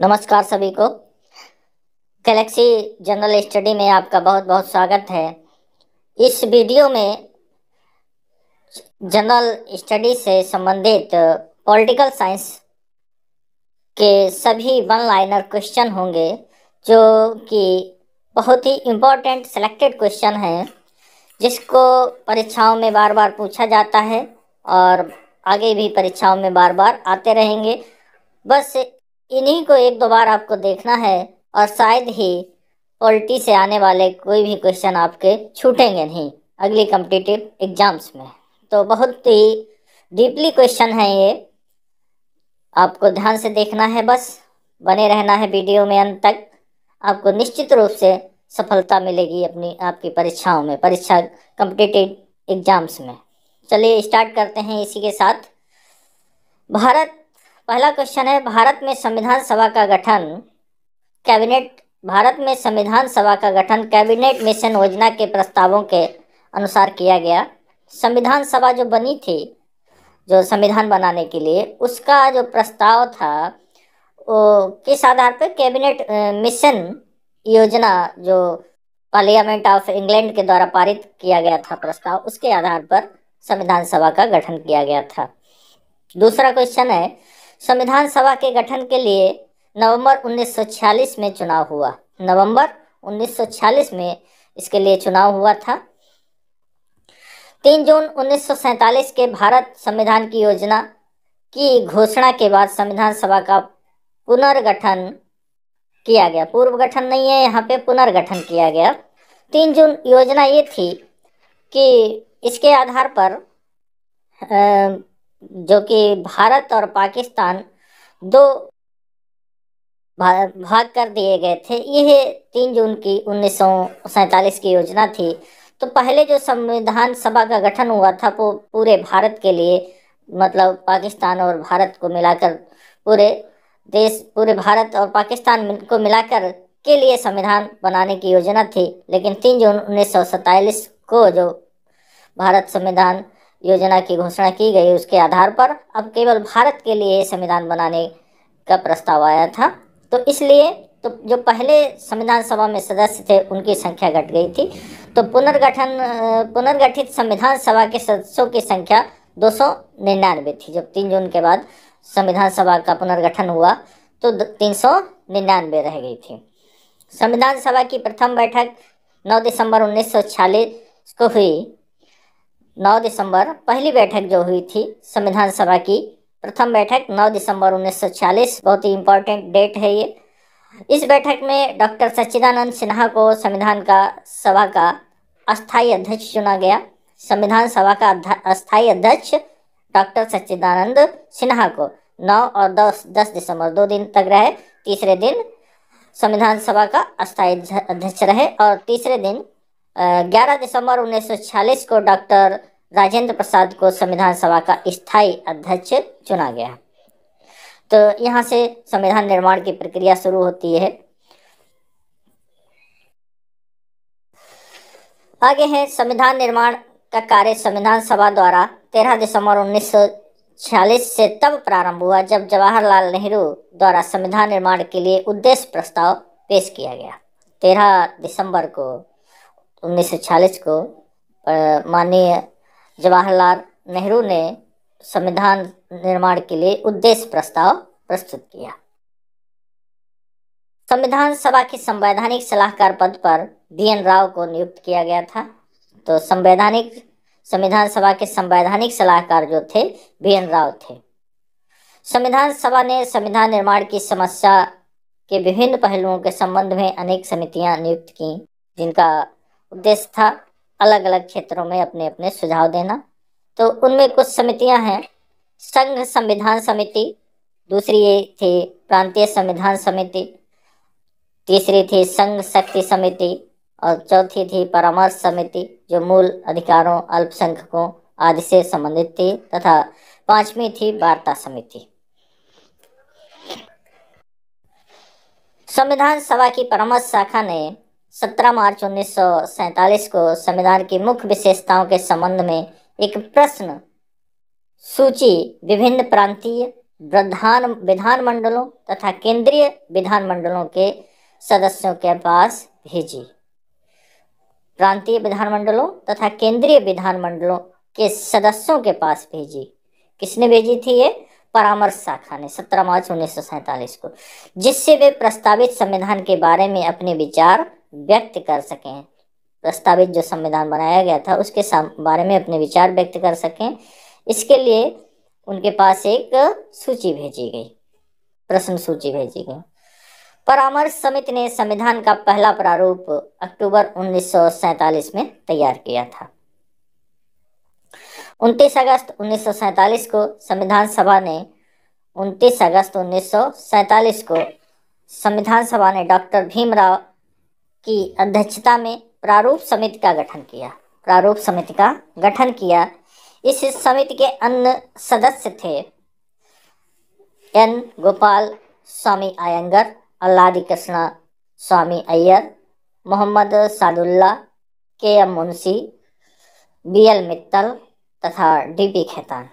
नमस्कार सभी को। गैलेक्सी जनरल स्टडी में आपका बहुत बहुत स्वागत है। इस वीडियो में जनरल स्टडी से संबंधित पॉलिटिकल साइंस के सभी वन लाइनर क्वेश्चन होंगे, जो कि बहुत ही इम्पोर्टेंट सिलेक्टेड क्वेश्चन हैं, जिसको परीक्षाओं में बार बार पूछा जाता है और आगे भी परीक्षाओं में बार बार आते रहेंगे। बस इन्हीं को एक दो बार आपको देखना है और शायद ही पॉलिटी से आने वाले कोई भी क्वेश्चन आपके छूटेंगे नहीं अगली कॉम्पिटिटिव एग्जाम्स में। तो बहुत ही डीपली क्वेश्चन है ये, आपको ध्यान से देखना है, बस बने रहना है वीडियो में अंत तक। आपको निश्चित रूप से सफलता मिलेगी अपनी आपकी परीक्षाओं में, परीक्षा कॉम्पिटिटिव एग्जाम्स में। चलिए स्टार्ट करते हैं इसी के साथ। पहला क्वेश्चन है, भारत में संविधान सभा का गठन कैबिनेट मिशन योजना के प्रस्तावों के अनुसार किया गया। संविधान सभा जो बनी थी, जो संविधान बनाने के लिए, उसका जो प्रस्ताव था वो किस आधार पर? कैबिनेट मिशन योजना जो पार्लियामेंट ऑफ इंग्लैंड के द्वारा पारित किया गया था प्रस्ताव, उसके आधार पर संविधान सभा का गठन किया गया था। दूसरा क्वेश्चन है, संविधान सभा के गठन के लिए नवंबर 1946 में चुनाव हुआ। नवंबर 1946 में इसके लिए चुनाव हुआ था। 3 जून 1947 के भारत संविधान की योजना की घोषणा के बाद संविधान सभा का पुनर्गठन किया गया। पूर्व गठन नहीं है, यहाँ पे पुनर्गठन किया गया। 3 जून योजना ये थी कि इसके आधार पर जो कि भारत और पाकिस्तान दो भाग कर दिए गए थे। यह 3 जून की 1947 की योजना थी। तो पहले जो संविधान सभा का गठन हुआ था वो पूरे भारत के लिए, मतलब पाकिस्तान और भारत को मिलाकर पूरे भारत और पाकिस्तान को मिलाकर के लिए संविधान बनाने की योजना थी। लेकिन 3 जून 1947 को जो भारत संविधान योजना की घोषणा की गई, उसके आधार पर अब केवल भारत के लिए संविधान बनाने का प्रस्ताव आया था। तो इसलिए जो पहले संविधान सभा में सदस्य थे उनकी संख्या घट गई थी। तो पुनर्गठित संविधान सभा के सदस्यों की संख्या 299 थी। जब 3 जून के बाद संविधान सभा का पुनर्गठन हुआ तो 399 रह गई थी। संविधान सभा की प्रथम बैठक 9 दिसंबर 1946 को हुई। 9 दिसंबर पहली बैठक जो हुई थी संविधान सभा की, प्रथम बैठक 9 दिसंबर 1946, बहुत ही इम्पोर्टेंट डेट है ये। इस बैठक में डॉक्टर सच्चिदानंद सिन्हा को संविधान सभा का अस्थायी अध्यक्ष चुना गया। संविधान सभा का अस्थायी अध्यक्ष डॉक्टर सच्चिदानंद सिन्हा को 9 और 10 दिसंबर 2 दिन तक रहे। तीसरे दिन संविधान सभा का अस्थायी अध्यक्ष रहे और तीसरे दिन 11 दिसंबर 1946 को डॉक्टर राजेंद्र प्रसाद को संविधान सभा का स्थायी अध्यक्ष चुना गया। तो यहाँ से संविधान निर्माण की प्रक्रिया शुरू होती है। आगे है संविधान निर्माण का कार्य संविधान सभा द्वारा 13 दिसंबर 1946 से तब प्रारंभ हुआ जब जवाहरलाल नेहरू द्वारा संविधान निर्माण के लिए उद्देश्य प्रस्ताव पेश किया गया। 13 दिसंबर को 1946 को माननीय जवाहरलाल नेहरू ने संविधान निर्माण के लिए उद्देश्य प्रस्ताव प्रस्तुत किया। संविधान सभा के संवैधानिक सलाहकार पद पर BN राव को नियुक्त किया गया था। तो संविधान सभा के संवैधानिक सलाहकार जो थे BN राव थे। संविधान सभा ने संविधान निर्माण की समस्या के विभिन्न पहलुओं के संबंध में अनेक समितियां नियुक्त की, जिनका उद्देश्य था अलग अलग क्षेत्रों में अपने अपने सुझाव देना। तो उनमें कुछ समितियां हैं, संघ संविधान समिति, दूसरी ये थी प्रांतीय संविधान समिति, तीसरी थी संघ शक्ति समिति और चौथी थी परामर्श समिति जो मूल अधिकारों, अल्पसंख्यकों आदि से संबंधित थी, तथा 5वीं थी वार्ता समिति। संविधान सभा की परामर्श शाखा ने 17 मार्च 1947 को संविधान की मुख्य विशेषताओं के संबंध में एक प्रश्न सूची विभिन्न प्रांतीय विधानमंडलों तथा केंद्रीय विधानमंडलों के सदस्यों के पास भेजी। प्रांतीय विधानमंडलों तथा केंद्रीय विधानमंडलों के सदस्यों के पास भेजी। किसने भेजी थी ये? परामर्श शाखा ने 17 मार्च 1947 को, जिससे वे प्रस्तावित संविधान के बारे में अपने विचार व्यक्त कर सकें। प्रस्तावित जो संविधान बनाया गया था उसके बारे में अपने विचार व्यक्त कर सकें, इसके लिए उनके पास एक सूची भेजी गई, प्रश्न सूची भेजी गई। परामर्श समिति ने संविधान का पहला प्रारूप अक्टूबर 1947 में तैयार किया था। 29 अगस्त 1947 को संविधान सभा ने 29 अगस्त 1947 को संविधान सभा ने डॉक्टर भीमराव की अध्यक्षता में प्रारूप समिति का गठन किया। प्रारूप समिति का गठन किया। इस समिति के अन्य सदस्य थे N Gopalaswami Ayyangar, Alladi Krishnaswami Ayyar, Mohammad Saadulla, K M Munshi, B L Mittal तथा डी पी खेतान।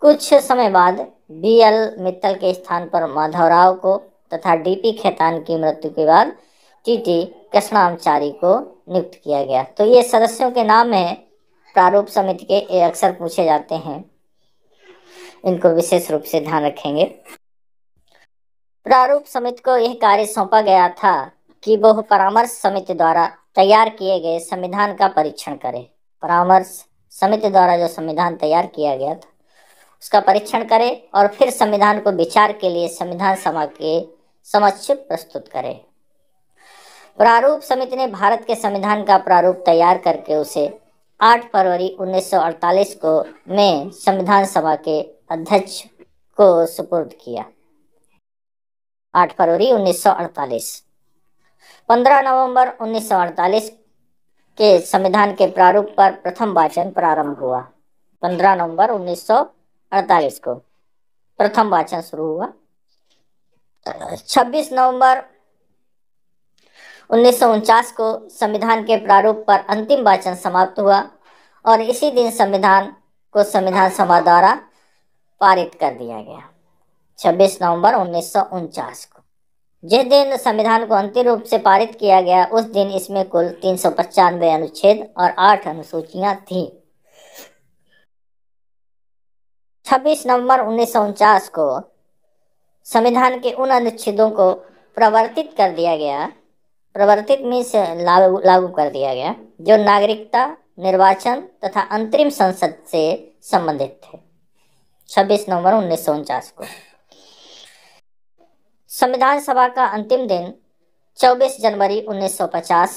कुछ समय बाद बी एल मित्तल के स्थान पर माधवराव को तथा डी पी खेतान की मृत्यु के बाद टी टी कृष्णाचारी को नियुक्त किया गया। तो ये सदस्यों के नाम हैं प्रारूप समिति के, ये अक्सर पूछे जाते हैं, इनको विशेष रूप से ध्यान रखेंगे। प्रारूप समिति को यह कार्य सौंपा गया था कि वह परामर्श समिति द्वारा तैयार किए गए संविधान का परीक्षण करे। परामर्श समिति द्वारा जो संविधान तैयार किया गया था उसका परीक्षण करे और फिर संविधान को विचार के लिए संविधान सभा के समक्ष प्रस्तुत करे। प्रारूप समिति ने भारत के संविधान का प्रारूप तैयार करके उसे 8 फरवरी 1948 को में संविधान सभा के अध्यक्ष को सुपुर्द किया। 8 फरवरी 1948। 15 नवंबर 1948 के संविधान के प्रारूप पर प्रथम वाचन प्रारंभ हुआ। 15 नवंबर 1948 को प्रथम वाचन शुरू हुआ। 26 नवंबर 1949 को संविधान के प्रारूप पर अंतिम वाचन समाप्त हुआ और इसी दिन संविधान को संविधान सभा द्वारा पारित कर दिया गया। 26 नवंबर 1949 को, जिस दिन संविधान को अंतिम रूप से पारित किया गया, उस दिन इसमें कुल 395 अनुच्छेद और 8 अनुसूचियां थीं। 26 नवंबर 1949 को संविधान के उन अनुच्छेदों को प्रवर्तित कर दिया गया, प्रवर्तित मीन्स लागू कर दिया गया, जो नागरिकता, निर्वाचन तथा अंतरिम संसद से संबंधित थे। 26 नवंबर 1949 को संविधान सभा का अंतिम दिन 24 जनवरी 1950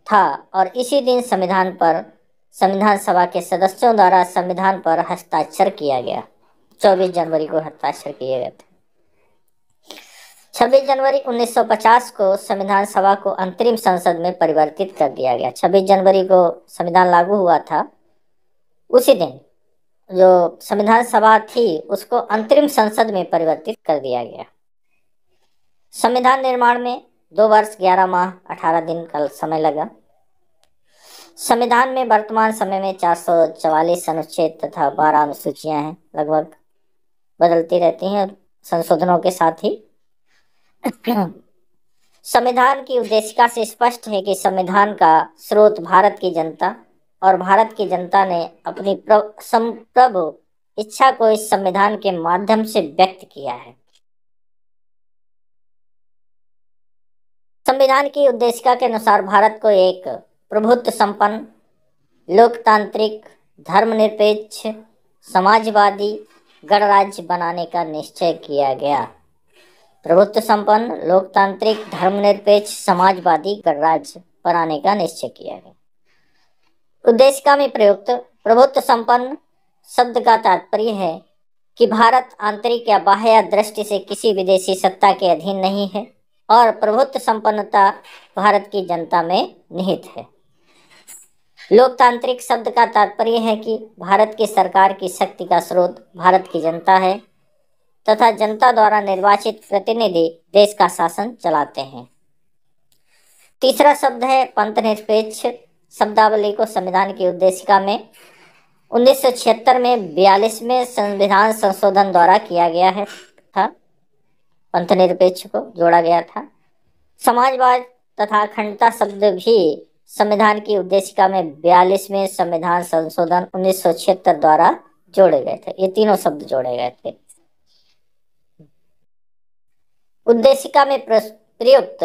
था और इसी दिन संविधान सभा के सदस्यों द्वारा संविधान पर हस्ताक्षर किया गया। 24 जनवरी को हस्ताक्षर किए गए थे। 26 जनवरी 1950 को संविधान सभा को अंतरिम संसद में परिवर्तित कर दिया गया। 26 जनवरी को संविधान लागू हुआ था, उसी दिन जो संविधान सभा थी उसको अंतरिम संसद में परिवर्तित कर दिया गया। संविधान निर्माण में 2 वर्ष 11 माह 18 दिन का समय लगा। संविधान में वर्तमान समय में 444 अनुच्छेद तथा 12 अनुसूचियां हैं, लगभग बदलती रहती हैं संशोधनों के साथ ही। संविधान की उद्देशिका से स्पष्ट है कि संविधान का स्रोत भारत की जनता और भारत की जनता ने अपनी संप्रभु इच्छा को इस संविधान के माध्यम से व्यक्त किया है। संविधान की उद्देशिका के अनुसार भारत को एक प्रभुत्व संपन्न, लोकतांत्रिक, धर्मनिरपेक्ष, समाजवादी गणराज्य बनाने का निश्चय किया गया। प्रभुत्व संपन्न, लोकतांत्रिक, धर्मनिरपेक्ष, समाजवादी गणराज्य बनाने का निश्चय किया गया। उद्देशिका में प्रयुक्त प्रभुत्व संपन्न शब्द का तात्पर्य है कि भारत आंतरिक या बाह्य दृष्टि से किसी विदेशी सत्ता के अधीन नहीं है और प्रभुत्व संपन्नता भारत की जनता में निहित है। लोकतांत्रिक शब्द का तात्पर्य है कि भारत की सरकार की शक्ति का स्रोत भारत की जनता है तथा जनता द्वारा निर्वाचित प्रतिनिधि देश का शासन चलाते हैं। तीसरा शब्द है पंथ निरपेक्ष। शब्दावली को संविधान की उद्देशिका में 1976 में 42वें संविधान संशोधन द्वारा किया गया है था। पंथनिरपेक्ष को जोड़ा गया था। समाजवाद तथा अखंडता शब्द भी संविधान की उद्देशिका में 42वें संविधान संशोधन 1976 द्वारा जोड़े गए थे। ये तीनों शब्द जोड़े गए थे। उद्देशिका में प्रयुक्त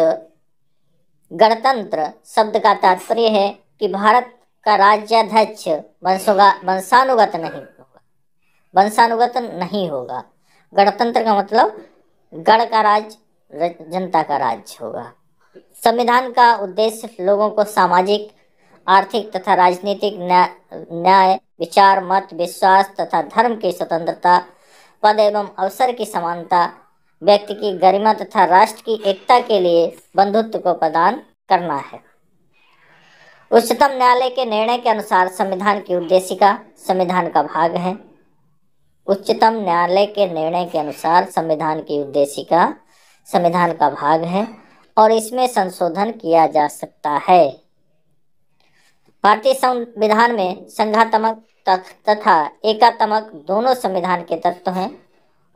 गणतंत्र शब्द का तात्पर्य है कि भारत का राज्याध्यक्ष वंशानुगत नहीं होगा। गणतंत्र का मतलब गण का राज, जनता का राज होगा। संविधान का उद्देश्य लोगों को सामाजिक, आर्थिक तथा राजनीतिक न्याय, विचार, मत, विश्वास तथा धर्म की स्वतंत्रता, पद एवं अवसर की समानता, व्यक्ति की गरिमा तथा राष्ट्र की एकता के लिए बंधुत्व को प्रदान करना है। उच्चतम न्यायालय के निर्णय के अनुसार संविधान की उद्देशिका संविधान का भाग है। उच्चतम न्यायालय के निर्णय के अनुसार संविधान की उद्देशिका संविधान का भाग है और इसमें संशोधन किया जा सकता है। भारतीय संविधान में संघात्मक तथा एकात्मक दोनों संविधान के तत्व हैं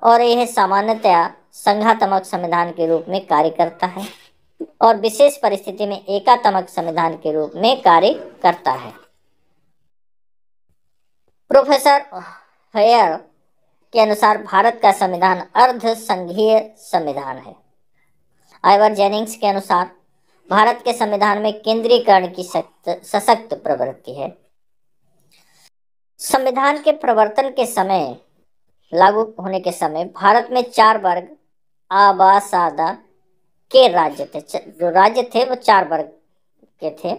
और यह सामान्यतया संघात्मक संविधान के रूप में कार्य करता है और विशेष परिस्थिति में एकात्मक संविधान के रूप में कार्य करता है। प्रोफेसर हेयर के अनुसार भारत का संविधान अर्ध संघीय संविधान है। आइवर जेनिंग्स के अनुसार भारत के संविधान में केंद्रीकरण की सशक्त प्रवृत्ति है। संविधान के प्रवर्तन के समय, लागू होने के समय भारत में 4 वर्ग आबासादा के राज्य थे। जो राज्य थे वो 4 वर्ग के थे।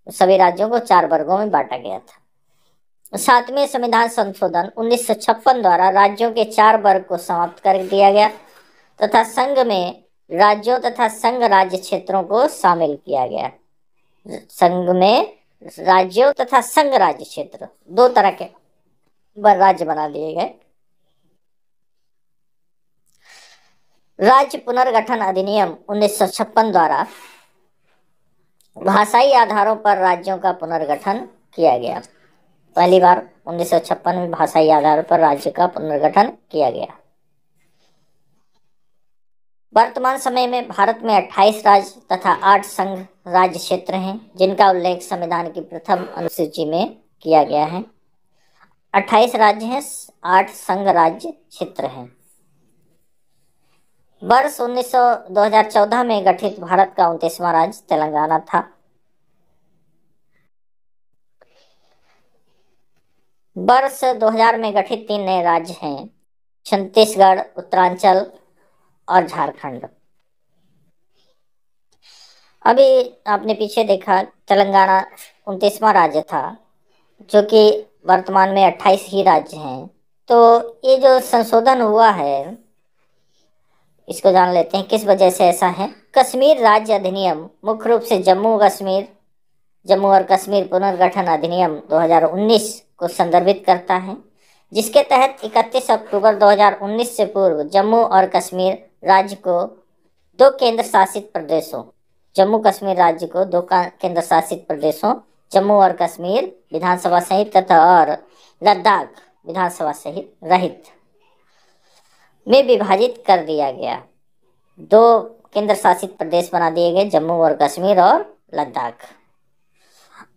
सभी राज्यों को 4 वर्गों में बांटा गया था। 7वें संविधान संशोधन 1956 द्वारा राज्यों के 4 वर्ग को समाप्त कर दिया गया तथा संघ में राज्यों तथा संघ राज्य क्षेत्रों को शामिल किया गया। संघ में राज्यों तथा संघ राज्य क्षेत्र 2 तरह के राज्य बना दिए गए। राज्य पुनर्गठन अधिनियम 1956 द्वारा भाषाई आधारों पर राज्यों का पुनर्गठन किया गया। पहली बार 1956 में भाषाई आधारों पर राज्य का पुनर्गठन किया गया। वर्तमान समय में भारत में 28 राज्य तथा 8 संघ राज्य क्षेत्र हैं, जिनका उल्लेख संविधान की प्रथम अनुसूची में किया गया है। 28 राज्य हैं, 8 संघ राज्य क्षेत्र हैं। वर्ष 2014 में गठित भारत का 29वां राज्य तेलंगाना था। वर्ष 2000 में गठित 3 नए राज्य हैं, छत्तीसगढ़, उत्तरांचल और झारखंड। अभी आपने पीछे देखा तेलंगाना 29वां राज्य था, जो कि वर्तमान में 28 ही राज्य हैं। तो ये जो संशोधन हुआ है, इसको जान लेते हैं किस वजह से ऐसा है। कश्मीर राज्य अधिनियम मुख्य रूप से जम्मू और कश्मीर पुनर्गठन अधिनियम 2019 को संदर्भित करता है, जिसके तहत 31 अक्टूबर 2019 से पूर्व जम्मू और कश्मीर राज्य को 2 केंद्र शासित प्रदेशों, जम्मू कश्मीर राज्य को 2 केंद्र शासित प्रदेशों, जम्मू और कश्मीर विधानसभा सहित तथा और लद्दाख विधानसभा सहित रहित में विभाजित कर दिया गया। 2 केंद्र शासित प्रदेश बना दिए गए, जम्मू और कश्मीर और लद्दाख।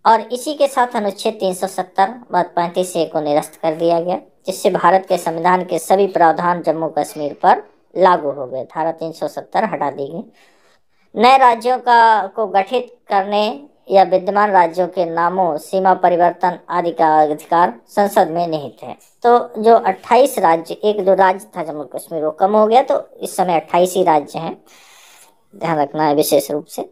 और इसी के साथ अनुच्छेद 370 बात 35A को निरस्त कर दिया गया, जिससे भारत के संविधान के सभी प्रावधान जम्मू कश्मीर पर लागू हो गए। धारा 370 हटा दी गई। नए राज्यों को गठित करने या विद्यमान राज्यों के नामों, सीमा परिवर्तन आदि का अधिकार संसद में निहित है। तो जो 28 राज्य, एक जो राज्य था जम्मू कश्मीर, वो कम हो गया, तो इस समय 28 ही राज्य हैं, ध्यान रखना है विशेष रूप से।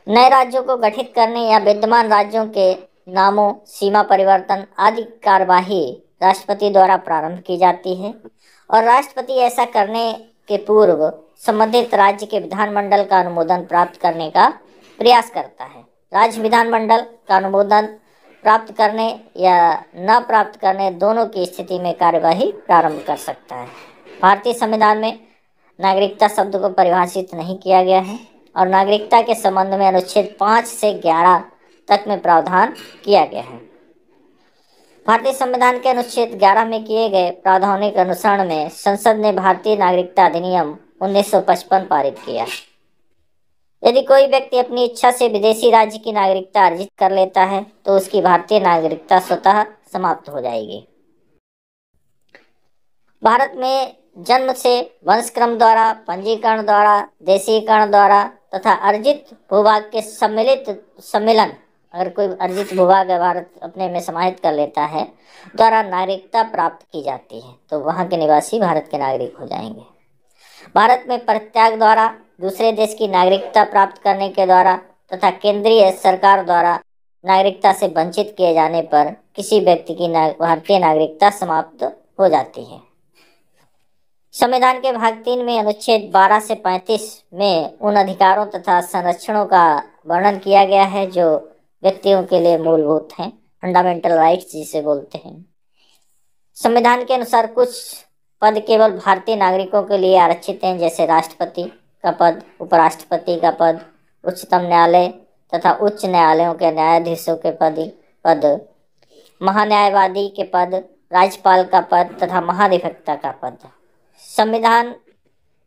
नए राज्यों को गठित करने या विद्यमान राज्यों के नामों, सीमा परिवर्तन आदि कार्यवाही राष्ट्रपति द्वारा प्रारंभ की जाती है और राष्ट्रपति ऐसा करने के पूर्व संबंधित राज्य के विधानमंडल का अनुमोदन प्राप्त करने का प्रयास करता है। राज्य विधानमंडल का अनुमोदन प्राप्त करने या न प्राप्त करने दोनों की स्थिति में कार्यवाही प्रारंभ कर सकता है। भारतीय संविधान में नागरिकता शब्द को परिभाषित नहीं किया गया है और नागरिकता के संबंध में अनुच्छेद 5 से 11 तक में प्रावधान किया गया है। भारतीय संविधान के अनुच्छेद 11 में किए गए प्रावधानों के अनुसरण में संसद ने भारतीय नागरिकता अधिनियम 1955 पारित किया। यदि कोई व्यक्ति अपनी इच्छा से विदेशी राज्य की नागरिकता अर्जित कर लेता है तो उसकी भारतीय नागरिकता स्वतः समाप्त हो जाएगी। भारत में जन्म से, वंशक्रम द्वारा, पंजीकरण द्वारा, देशीकरण द्वारा तथा अर्जित भूभाग के सम्मेलन, अगर कोई अर्जित भूभाग भारत अपने में समाहित कर लेता है, द्वारा नागरिकता प्राप्त की जाती है तो वहाँ के निवासी भारत के नागरिक हो जाएंगे। भारत में परित्याग द्वारा, दूसरे देश की नागरिकता प्राप्त करने के द्वारा तथा केंद्रीय सरकार द्वारा नागरिकता से वंचित किए जाने पर किसी व्यक्ति की भारतीय नागरिकता समाप्त हो जाती है। संविधान के भाग 3 में अनुच्छेद 12 से 35 में उन अधिकारों तथा संरक्षणों का वर्णन किया गया है जो व्यक्तियों के लिए मूलभूत हैं, फंडामेंटल राइट्स जिसे बोलते हैं। संविधान के अनुसार कुछ पद केवल भारतीय नागरिकों के लिए आरक्षित हैं, जैसे राष्ट्रपति का पद, उपराष्ट्रपति का पद, उच्चतम न्यायालय तथा उच्च न्यायालयों के न्यायाधीशों के पद, महान्यायवादी के पद, राज्यपाल का पद तथा महाधिवक्ता का पद। संविधान,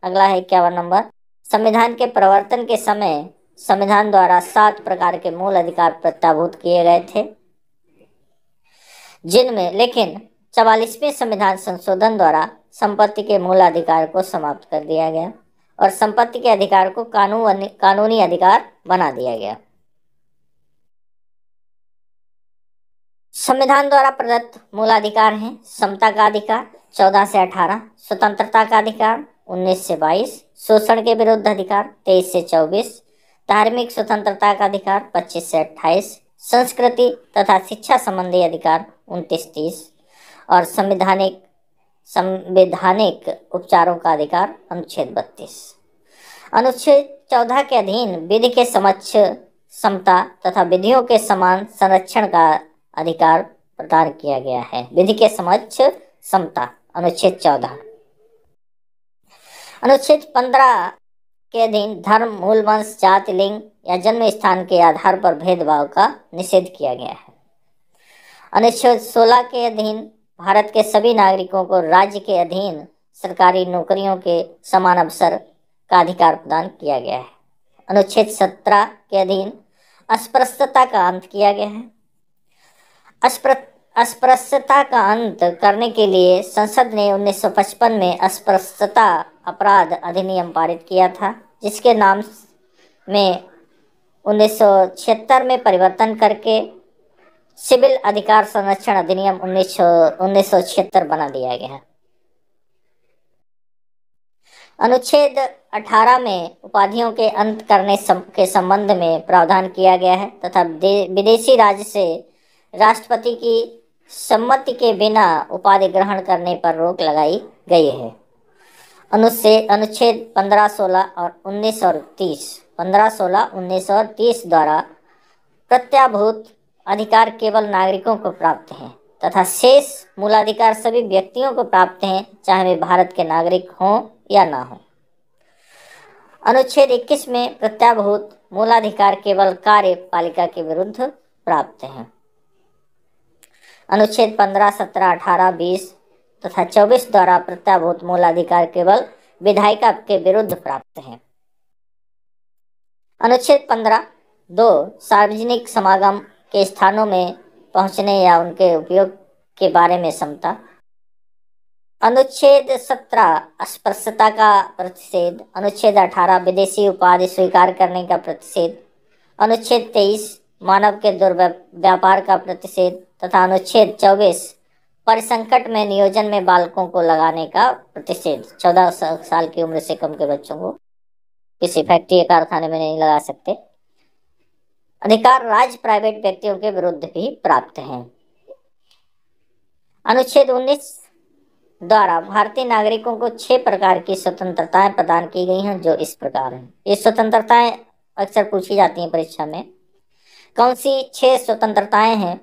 अगला है 51 नंबर। संविधान के प्रवर्तन के समय संविधान द्वारा 7 प्रकार के मूल अधिकार प्रत्याभूत किए गए थे, जिनमें लेकिन 44वें संविधान संशोधन द्वारा संपत्ति के मूल अधिकार को समाप्त कर दिया गया और संपत्ति के अधिकार को कानूनी अधिकार बना दिया गया। संविधान द्वारा प्रदत्त मूलाधिकार हैं: समता का अधिकार 14 से 18, स्वतंत्रता का अधिकार 19 से 22, शोषण के विरुद्ध अधिकार 23 से 24, धार्मिक स्वतंत्रता का अधिकार 25 से 28, संस्कृति तथा शिक्षा संबंधी अधिकार 29-30 और संवैधानिक उपचारों का अधिकार अनुच्छेद 32। अनुच्छेद 14 के अधीन विधि के समक्ष समता तथा विधियों के समान संरक्षण का अधिकार प्रदान किया गया है। विधि के समक्ष समता, अनुच्छेद 14। अनुच्छेद 15 के अधीन धर्म, मूल वंश, जाति, लिंग या जन्म स्थान के आधार पर भेदभाव का निषेध किया गया है। अनुच्छेद 16 के अधीन भारत के सभी नागरिकों को राज्य के अधीन सरकारी नौकरियों के समान अवसर का अधिकार प्रदान किया गया है। अनुच्छेद 17 के अधीन अस्पृश्यता का अंत किया गया है। अस्पृश्यता का अंत करने के लिए संसद ने 1955 में अस्पृश्यता अपराध अधिनियम पारित किया था, जिसके नाम में 1976 में परिवर्तन करके सिविल अधिकार संरक्षण अधिनियम 1976 बना दिया गया है। अनुच्छेद 18 में उपाधियों के अंत करने के संबंध में प्रावधान किया गया है तथा विदेशी राज्य से राष्ट्रपति की सम्मति के बिना उपाधि ग्रहण करने पर रोक लगाई गई है। अनुच्छेद 15, 16 और 19 और 30, 15, 16, 19 और 30 द्वारा प्रत्याभूत अधिकार केवल नागरिकों को प्राप्त हैं तथा शेष मूलाधिकार सभी व्यक्तियों को प्राप्त हैं, चाहे वे भारत के नागरिक हों या ना हों। अनुच्छेद 21 में प्रत्याभूत मूलाधिकार केवल कार्यपालिका के विरुद्ध प्राप्त हैं। अनुच्छेद 15, 17, 18, 20 तथा 24 द्वारा प्रत्याभूत मूलाधिकार केवल विधायिका के विरुद्ध प्राप्त हैं। अनुच्छेद 15, 2 सार्वजनिक समागम के स्थानों में पहुंचने या उनके उपयोग के बारे में समता। अनुच्छेद 17 अस्पृश्यता का प्रतिषेध। अनुच्छेद 18 विदेशी उपाधि स्वीकार करने का प्रतिषेध। अनुच्छेद 23 मानव के दुर्व्यापार का प्रतिषेध तथा अनुच्छेद 24 परिसंकट में नियोजन में बालकों को लगाने का प्रतिषेध। 14 साल की उम्र से कम के बच्चों को किसी फैक्ट्री या कारखाने में नहीं लगा सकते। अधिकार राज्य प्राइवेट व्यक्तियों के विरुद्ध भी प्राप्त हैं। अनुच्छेद 19 द्वारा भारतीय नागरिकों को 6 प्रकार की स्वतंत्रताएं प्रदान की गई हैं, जो इस प्रकार हैं। ये स्वतंत्रताएं अक्सर पूछी जाती हैं परीक्षा में। कौन सी 6 स्वतंत्रताएं हैं?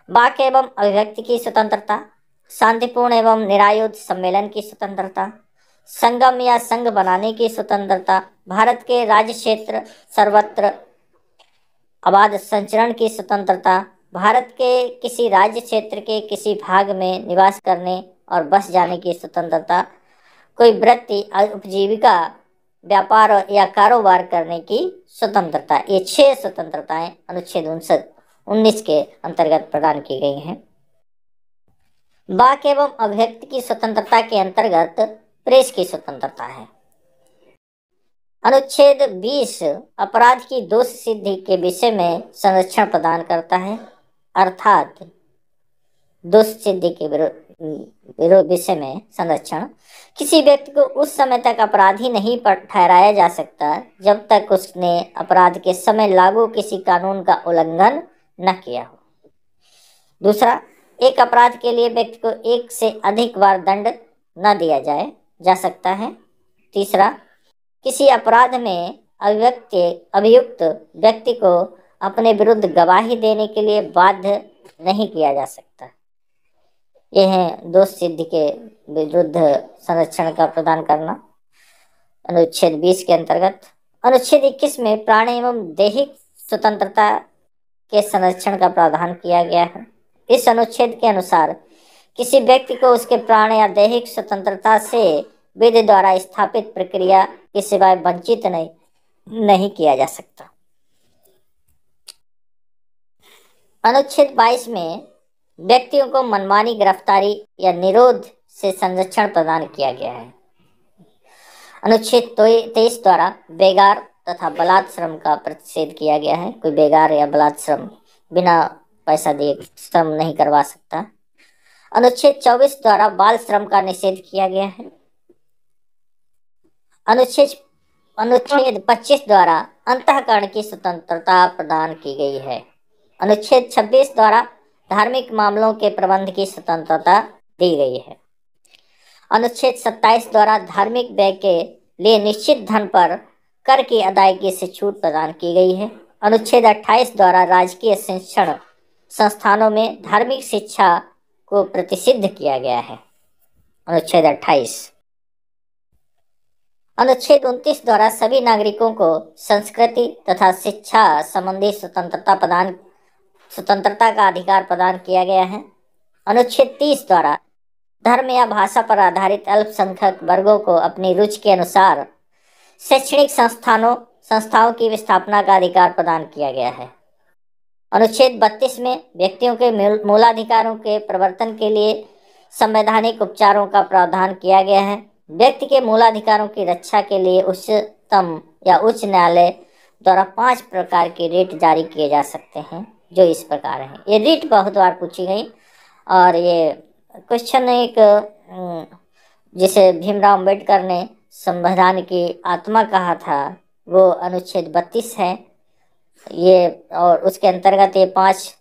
वाक एवं अभिव्यक्ति की स्वतंत्रता, शांतिपूर्ण एवं निरायुध सम्मेलन की स्वतंत्रता, संगम या संघ बनाने की स्वतंत्रता, भारत के राज्य क्षेत्र सर्वत्र आबाद संचरण की स्वतंत्रता, भारत के किसी राज्य क्षेत्र के किसी भाग में निवास करने और बस जाने की स्वतंत्रता, कोई वृत्ति, उपजीविका, व्यापार या कारोबार करने की स्वतंत्रता। ये 6 स्वतंत्रताएं अनुच्छेद 19 के अंतर्गत प्रदान की गई हैं। वाक एवं अभिव्यक्ति की स्वतंत्रता के अंतर्गत प्रेस की स्वतंत्रता है। अनुच्छेद 20 अपराध की दोष सिद्धि के विषय में संरक्षण प्रदान करता है, अर्थात दोष सिद्धि के विरोध विषय में संरक्षण। किसी व्यक्ति को उस समय तक अपराधी नहीं ठहराया जा सकता जब तक उसने अपराध के समय लागू किसी कानून का उल्लंघन न किया हो। दूसरा, एक अपराध के लिए व्यक्ति को एक से अधिक बार दंड न दिया जा सकता है। तीसरा, किसी अपराध में अभियुक्त व्यक्ति को अपने विरुद्ध गवाही देने के लिए बाध्य नहीं किया जा सकता। यह है दोष सिद्धि के विरुद्ध संरक्षण का प्रदान करना अनुच्छेद 20 के अंतर्गत। अनुच्छेद 21 में प्राण एवं दैहिक स्वतंत्रता के संरक्षण का प्रावधान किया गया है। इस अनुच्छेद के अनुसार किसी व्यक्ति को उसके प्राण या दैहिक स्वतंत्रता से विधि द्वारा स्थापित प्रक्रिया के सिवाय वंचित नहीं किया जा सकता। अनुच्छेद 22 में व्यक्तियों को मनमानी गिरफ्तारी या निरोध से संरक्षण प्रदान किया गया है। अनुच्छेद 23 द्वारा बेगार तथा बलात् श्रम का प्रतिषेध किया गया है। कोई बेगार या बलात् श्रम बिना पैसा दिए श्रम नहीं करवा सकता। अनुच्छेद 24 द्वारा बाल श्रम का निषेध किया गया है। अनुच्छेद 25 द्वारा अंतःकरण की स्वतंत्रता प्रदान की गई है। अनुच्छेद 26 द्वारा धार्मिक मामलों के प्रबंध की स्वतंत्रता दी गई है। अनुच्छेद 27 द्वारा धार्मिक व्यय के लिए निश्चित धन पर कर की अदायगी से छूट प्रदान की गई है। अनुच्छेद 28 द्वारा राजकीय शिक्षण संस्थानों में धार्मिक शिक्षा को प्रतिषिद्ध किया गया है। अनुच्छेद 28। अनुच्छेद 29 द्वारा सभी नागरिकों को संस्कृति तथा शिक्षा संबंधी स्वतंत्रता का अधिकार प्रदान किया गया है। अनुच्छेद 30 द्वारा धर्म या भाषा पर आधारित अल्पसंख्यक वर्गों को अपनी रुचि के अनुसार शैक्षणिक संस्थाओं की स्थापना का अधिकार प्रदान किया गया है। अनुच्छेद 32 में व्यक्तियों के मूलाधिकारों के प्रवर्तन के लिए संवैधानिक उपचारों का प्रावधान किया गया है। व्यक्ति के मूलाधिकारों की रक्षा के लिए उच्चतम या उच्च न्यायालय द्वारा 5 प्रकार के रिट जारी किए जा सकते हैं, जो इस प्रकार हैं। ये रिट बहुत बार पूछी गई और ये क्वेश्चन एक जिसे भीमराव अम्बेडकर ने संविधान की आत्मा कहा था, वो अनुच्छेद 32 है ये, और उसके अंतर्गत ये 5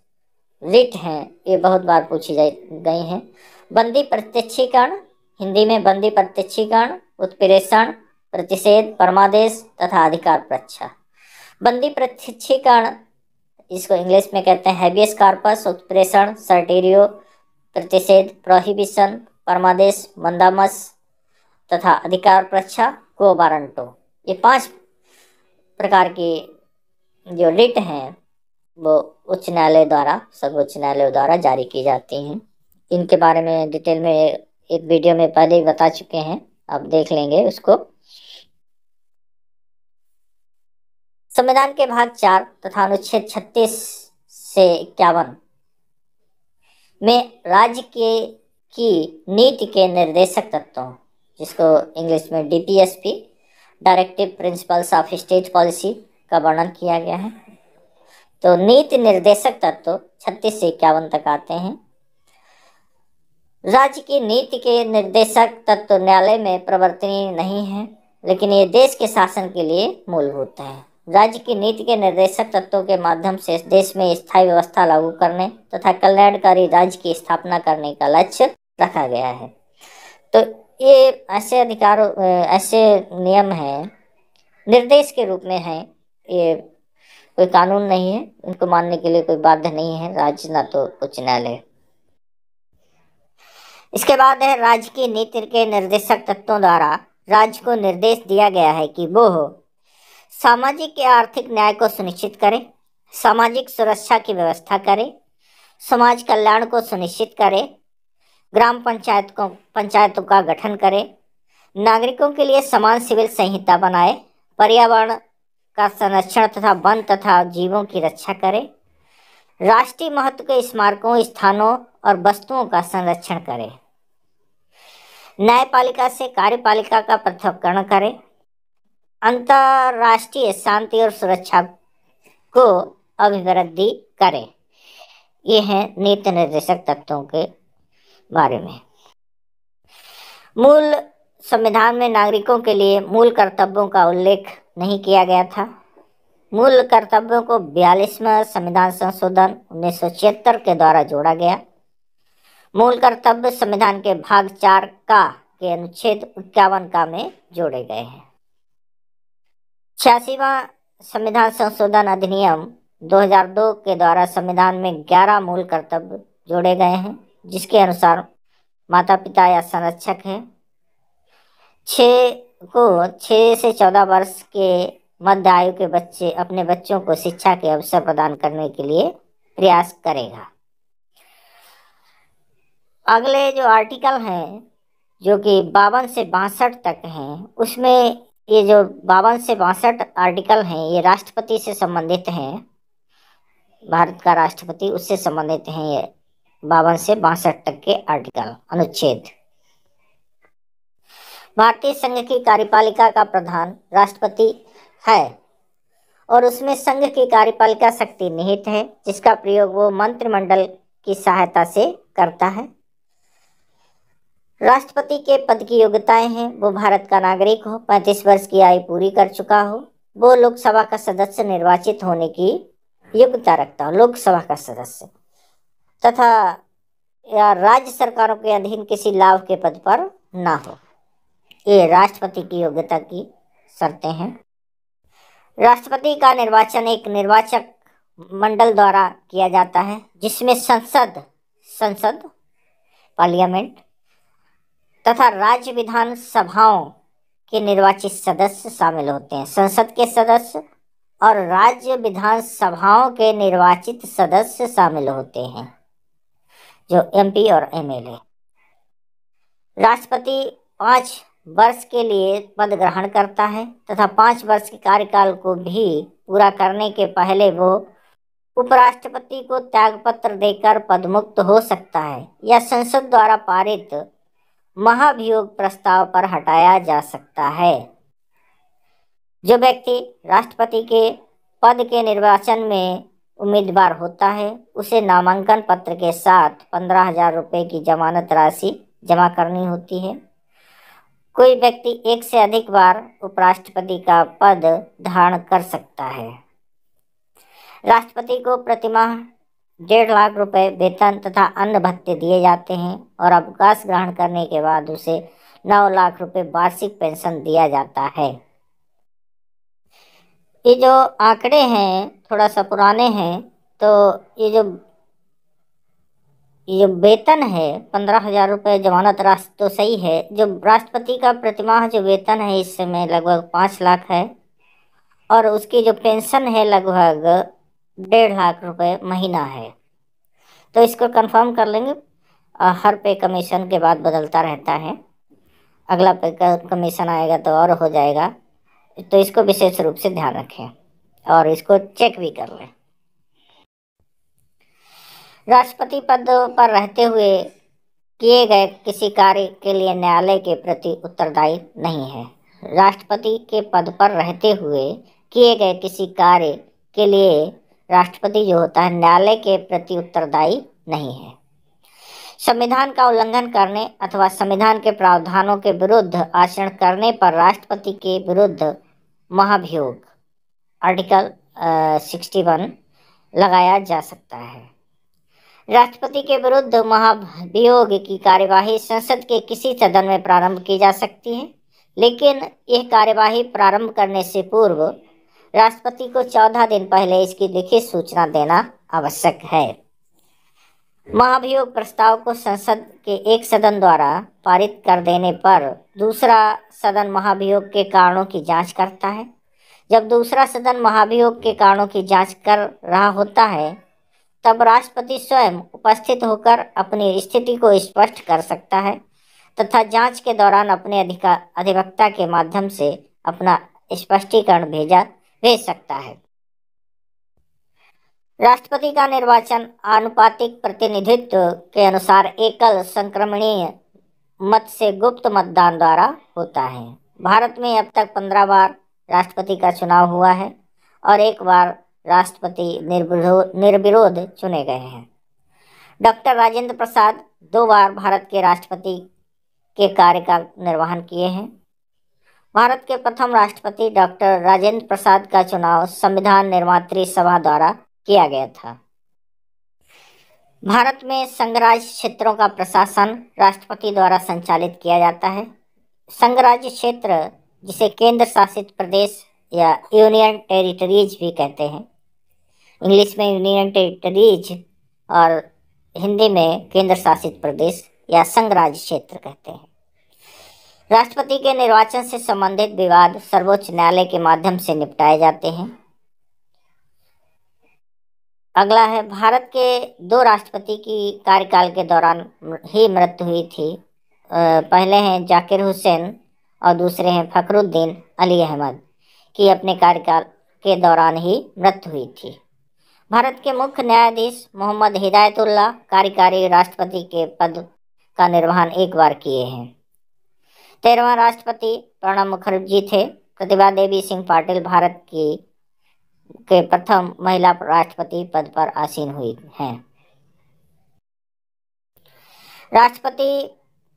रिट हैं, ये बहुत बार पूछी गई हैं। बंदी प्रत्यक्षीकरण, हिंदी में बंदी प्रत्यक्षीकरण, उत्प्रेषण, प्रतिषेध, परमादेश तथा अधिकार परीक्षा। बंदी प्रत्यक्षीकरण इसको इंग्लिश में कहते हैं हैबियस कॉर्पस, उत्प्रेषण सर्टेरियो, प्रतिषेध प्रोहिबिशन, परमादेश मंदामस तथा अधिकार परीक्षा को वारंटो। ये 5 प्रकार की जो रिट हैं वो उच्च न्यायालय द्वारा, सर्वोच्च न्यायालय द्वारा जारी की जाती हैं। इनके बारे में डिटेल में एक वीडियो में पहले ही बता चुके हैं, आप देख लेंगे उसको। संविधान के भाग 4 तथा अनुच्छेद 36 से 51 में राज्य की नीति के निर्देशक तत्वों, जिसको इंग्लिश में DPSP directive principles of state policy का वर्णन किया गया है। तो नीति निर्देशक तत्व 36 से 51 तक आते हैं। राज्य की नीति के निर्देशक तत्व न्यायालय में प्रवर्तनीय नहीं है, लेकिन ये देश के शासन के लिए मूलभूत हैं। राज्य की नीति के निर्देशक तत्वों के माध्यम से देश में स्थायी व्यवस्था लागू करने तथा कल्याणकारी राज्य की स्थापना करने का लक्ष्य रखा गया है। तो ये ऐसे ऐसे नियम हैं, निर्देश के रूप में हैं, ये कोई कानून नहीं है, उनको मानने के लिए कोई बाध्य नहीं है राज्य, ना तो उच्च न्यायालय। इसके बाद है राज्य की नीति के निर्देशक तत्वों द्वारा राज्य को निर्देश दिया गया है कि वो सामाजिक या आर्थिक न्याय को सुनिश्चित करें, सामाजिक सुरक्षा की व्यवस्था करे, समाज कल्याण को सुनिश्चित करे, ग्राम पंचायतों का गठन करे, नागरिकों के लिए समान सिविल संहिता बनाए, पर्यावरण का संरक्षण तथा वन तथा जीवों की रक्षा करे, राष्ट्रीय महत्व के स्मारकों, स्थानों और वस्तुओं का संरक्षण करे, न्यायपालिका से कार्यपालिका का पृथक्करण करे, अंतर्राष्ट्रीय शांति और सुरक्षा को अभिवृद्धि करे। ये हैं नीति निर्देशक तत्वों के बारे में। मूल संविधान में नागरिकों के लिए मूल कर्तव्यों का उल्लेख नहीं किया गया था। मूल कर्तव्यों को 42वां संविधान संशोधन 1976 के द्वारा जोड़ा गया। मूल कर्तव्य संविधान के भाग 4 का के अनुच्छेद 51 का में जोड़े गए हैं। 86वां संविधान संशोधन अधिनियम 2002 के द्वारा संविधान में 11 मूल कर्तव्य जोड़े गए हैं, जिसके अनुसार माता पिता या संरक्षक है, 6 से 14 वर्ष के मध्य आयु के बच्चे अपने बच्चों को शिक्षा के अवसर प्रदान करने के लिए प्रयास करेगा। अगले जो आर्टिकल हैं जो कि 52 से 62 तक हैं, उसमें ये जो 52 से 62 आर्टिकल हैं ये राष्ट्रपति से संबंधित हैं। भारत का राष्ट्रपति उससे संबंधित हैं ये 52 से 62 तक के आर्टिकल अनुच्छेद। भारतीय संघ की कार्यपालिका का प्रधान राष्ट्रपति है और उसमें संघ की कार्यपालिका शक्ति निहित है, जिसका प्रयोग वो मंत्रिमंडल की सहायता से करता है। राष्ट्रपति के पद की योग्यताएं हैं, वो भारत का नागरिक हो, 35 वर्ष की आयु पूरी कर चुका हो, वो लोकसभा का सदस्य निर्वाचित होने की योग्यता रखता हो, लोकसभा का सदस्य, तथा या राज्य सरकारों के अधीन किसी लाभ के पद पर ना हो। ये राष्ट्रपति की योग्यता की शर्तें हैं। राष्ट्रपति का निर्वाचन एक निर्वाचक मंडल द्वारा किया जाता है, जिसमें संसद पार्लियामेंट तथा राज्य विधान सभाओं के निर्वाचित सदस्य शामिल होते हैं। संसद के सदस्य और राज्य विधान सभाओं के निर्वाचित सदस्य शामिल होते हैं, जो MP और MLA। राष्ट्रपति 5 वर्ष के लिए पद ग्रहण करता है तथा 5 वर्ष के कार्यकाल को भी पूरा करने के पहले वो उपराष्ट्रपति को त्यागपत्र देकर पदमुक्त हो सकता है या संसद द्वारा पारित महाभियोग प्रस्ताव पर हटाया जा सकता है। जो व्यक्ति राष्ट्रपति के पद के निर्वाचन में उम्मीदवार होता है, उसे नामांकन पत्र के साथ 15,000 रुपये की जमानत राशि जमा करनी होती है। कोई व्यक्ति एक से अधिक बार उपराष्ट्रपति का पद धारण कर सकता है। राष्ट्रपति को प्रतिमाह 1.5 लाख रुपए वेतन तथा अन्य भत्ते दिए जाते हैं और अवकाश ग्रहण करने के बाद उसे 9 लाख रुपए वार्षिक पेंशन दिया जाता है। ये जो आंकड़े हैं थोड़ा सा पुराने हैं, तो ये जो वेतन है 15,000 रुपये जमानत राशि तो सही है। जो राष्ट्रपति का प्रतिमाह जो वेतन है इस समय लगभग 5 लाख है और उसकी जो पेंशन है लगभग 1.5 लाख रुपए महीना है। तो इसको कंफर्म कर लेंगे। हर पे कमीशन के बाद बदलता रहता है, अगला पे कमीशन आएगा तो और हो जाएगा, तो इसको विशेष रूप से ध्यान रखें और इसको चेक भी कर लें। राष्ट्रपति पद पर रहते हुए किए गए किसी कार्य के लिए न्यायालय के प्रति उत्तरदायी नहीं है। राष्ट्रपति के पद पर रहते हुए किए गए किसी कार्य के लिए राष्ट्रपति जो होता है न्यायालय के प्रति उत्तरदायी नहीं है। संविधान का उल्लंघन करने अथवा संविधान के प्रावधानों के विरुद्ध आचरण करने पर राष्ट्रपति के विरुद्ध महाभियोग आर्टिकल 61 लगाया जा सकता है। राष्ट्रपति के विरुद्ध महाभियोग की कार्यवाही संसद के किसी सदन में प्रारंभ की जा सकती है, लेकिन यह कार्यवाही प्रारंभ करने से पूर्व राष्ट्रपति को 14 दिन पहले इसकी लिखित सूचना देना आवश्यक है। महाभियोग प्रस्ताव को संसद के एक सदन द्वारा पारित कर देने पर दूसरा सदन महाभियोग के कारणों की जांच करता है। जब दूसरा सदन महाभियोग के कारणों की जांच कर रहा होता है, तब राष्ट्रपति स्वयं उपस्थित होकर अपनी स्थिति को स्पष्ट कर सकता है तथा जांच के दौरान अपने अधिवक्ता के माध्यम से अपना स्पष्टीकरण भेज सकता है। राष्ट्रपति का निर्वाचन आनुपातिक प्रतिनिधित्व के अनुसार एकल संक्रमणीय मत से गुप्त मतदान द्वारा होता है। भारत में अब तक 15 बार राष्ट्रपति का चुनाव हुआ है और एक बार राष्ट्रपति निर्विरोध चुने गए हैं। डॉक्टर राजेंद्र प्रसाद 2 बार भारत के राष्ट्रपति के कार्य का निर्वहन किए हैं। भारत के प्रथम राष्ट्रपति डॉक्टर राजेंद्र प्रसाद का चुनाव संविधान निर्मात्री सभा द्वारा किया गया था। भारत में संघराज्य क्षेत्रों का प्रशासन राष्ट्रपति द्वारा संचालित किया जाता है। संघराज्य क्षेत्र, जिसे केंद्र शासित प्रदेश या यूनियन टेरिटरीज भी कहते हैं, इंग्लिश में यूनियन टेरिटरीज और हिंदी में केंद्र शासित प्रदेश या संघराज्य क्षेत्र कहते हैं। राष्ट्रपति के निर्वाचन से संबंधित विवाद सर्वोच्च न्यायालय के माध्यम से निपटाए जाते हैं। अगला है, भारत के 2 राष्ट्रपति की कार्यकाल के दौरान ही मृत्यु हुई थी। पहले हैं जाकिर हुसैन और दूसरे हैं फखरुद्दीन अली अहमद की अपने कार्यकाल के दौरान ही मृत्यु हुई थी। भारत के मुख्य न्यायाधीश मोहम्मद हिदायतुल्लाह कार्यकारी राष्ट्रपति के पद का निर्वहन 1 बार किए हैं। 13वां राष्ट्रपति प्रणब मुखर्जी थे। प्रतिभा देवी सिंह पाटिल भारत के प्रथम महिला राष्ट्रपति पद पर आसीन हुई हैं। राष्ट्रपति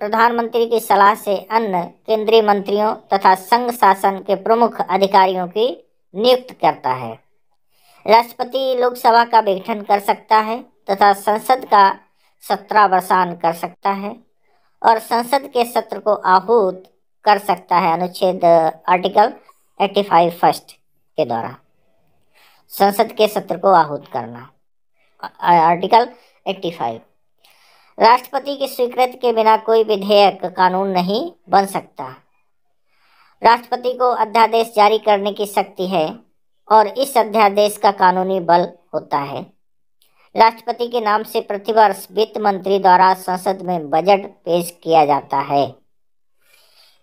प्रधानमंत्री की सलाह से अन्य केंद्रीय मंत्रियों तथा संघ शासन के प्रमुख अधिकारियों की नियुक्ति करता है। राष्ट्रपति लोकसभा का गठन कर सकता है तथा संसद का सत्रावसान कर सकता है और संसद के सत्र को आहूत कर सकता है। अनुच्छेद आर्टिकल 85 फर्स्ट के द्वारा संसद के सत्र को आहूत करना, आर्टिकल 85। राष्ट्रपति की स्वीकृति के बिना कोई विधेयक कानून नहीं बन सकता। राष्ट्रपति को अध्यादेश जारी करने की शक्ति है और इस अध्यादेश का कानूनी बल होता है। राष्ट्रपति के नाम से प्रतिवर्ष वित्त मंत्री द्वारा संसद में बजट पेश किया जाता है।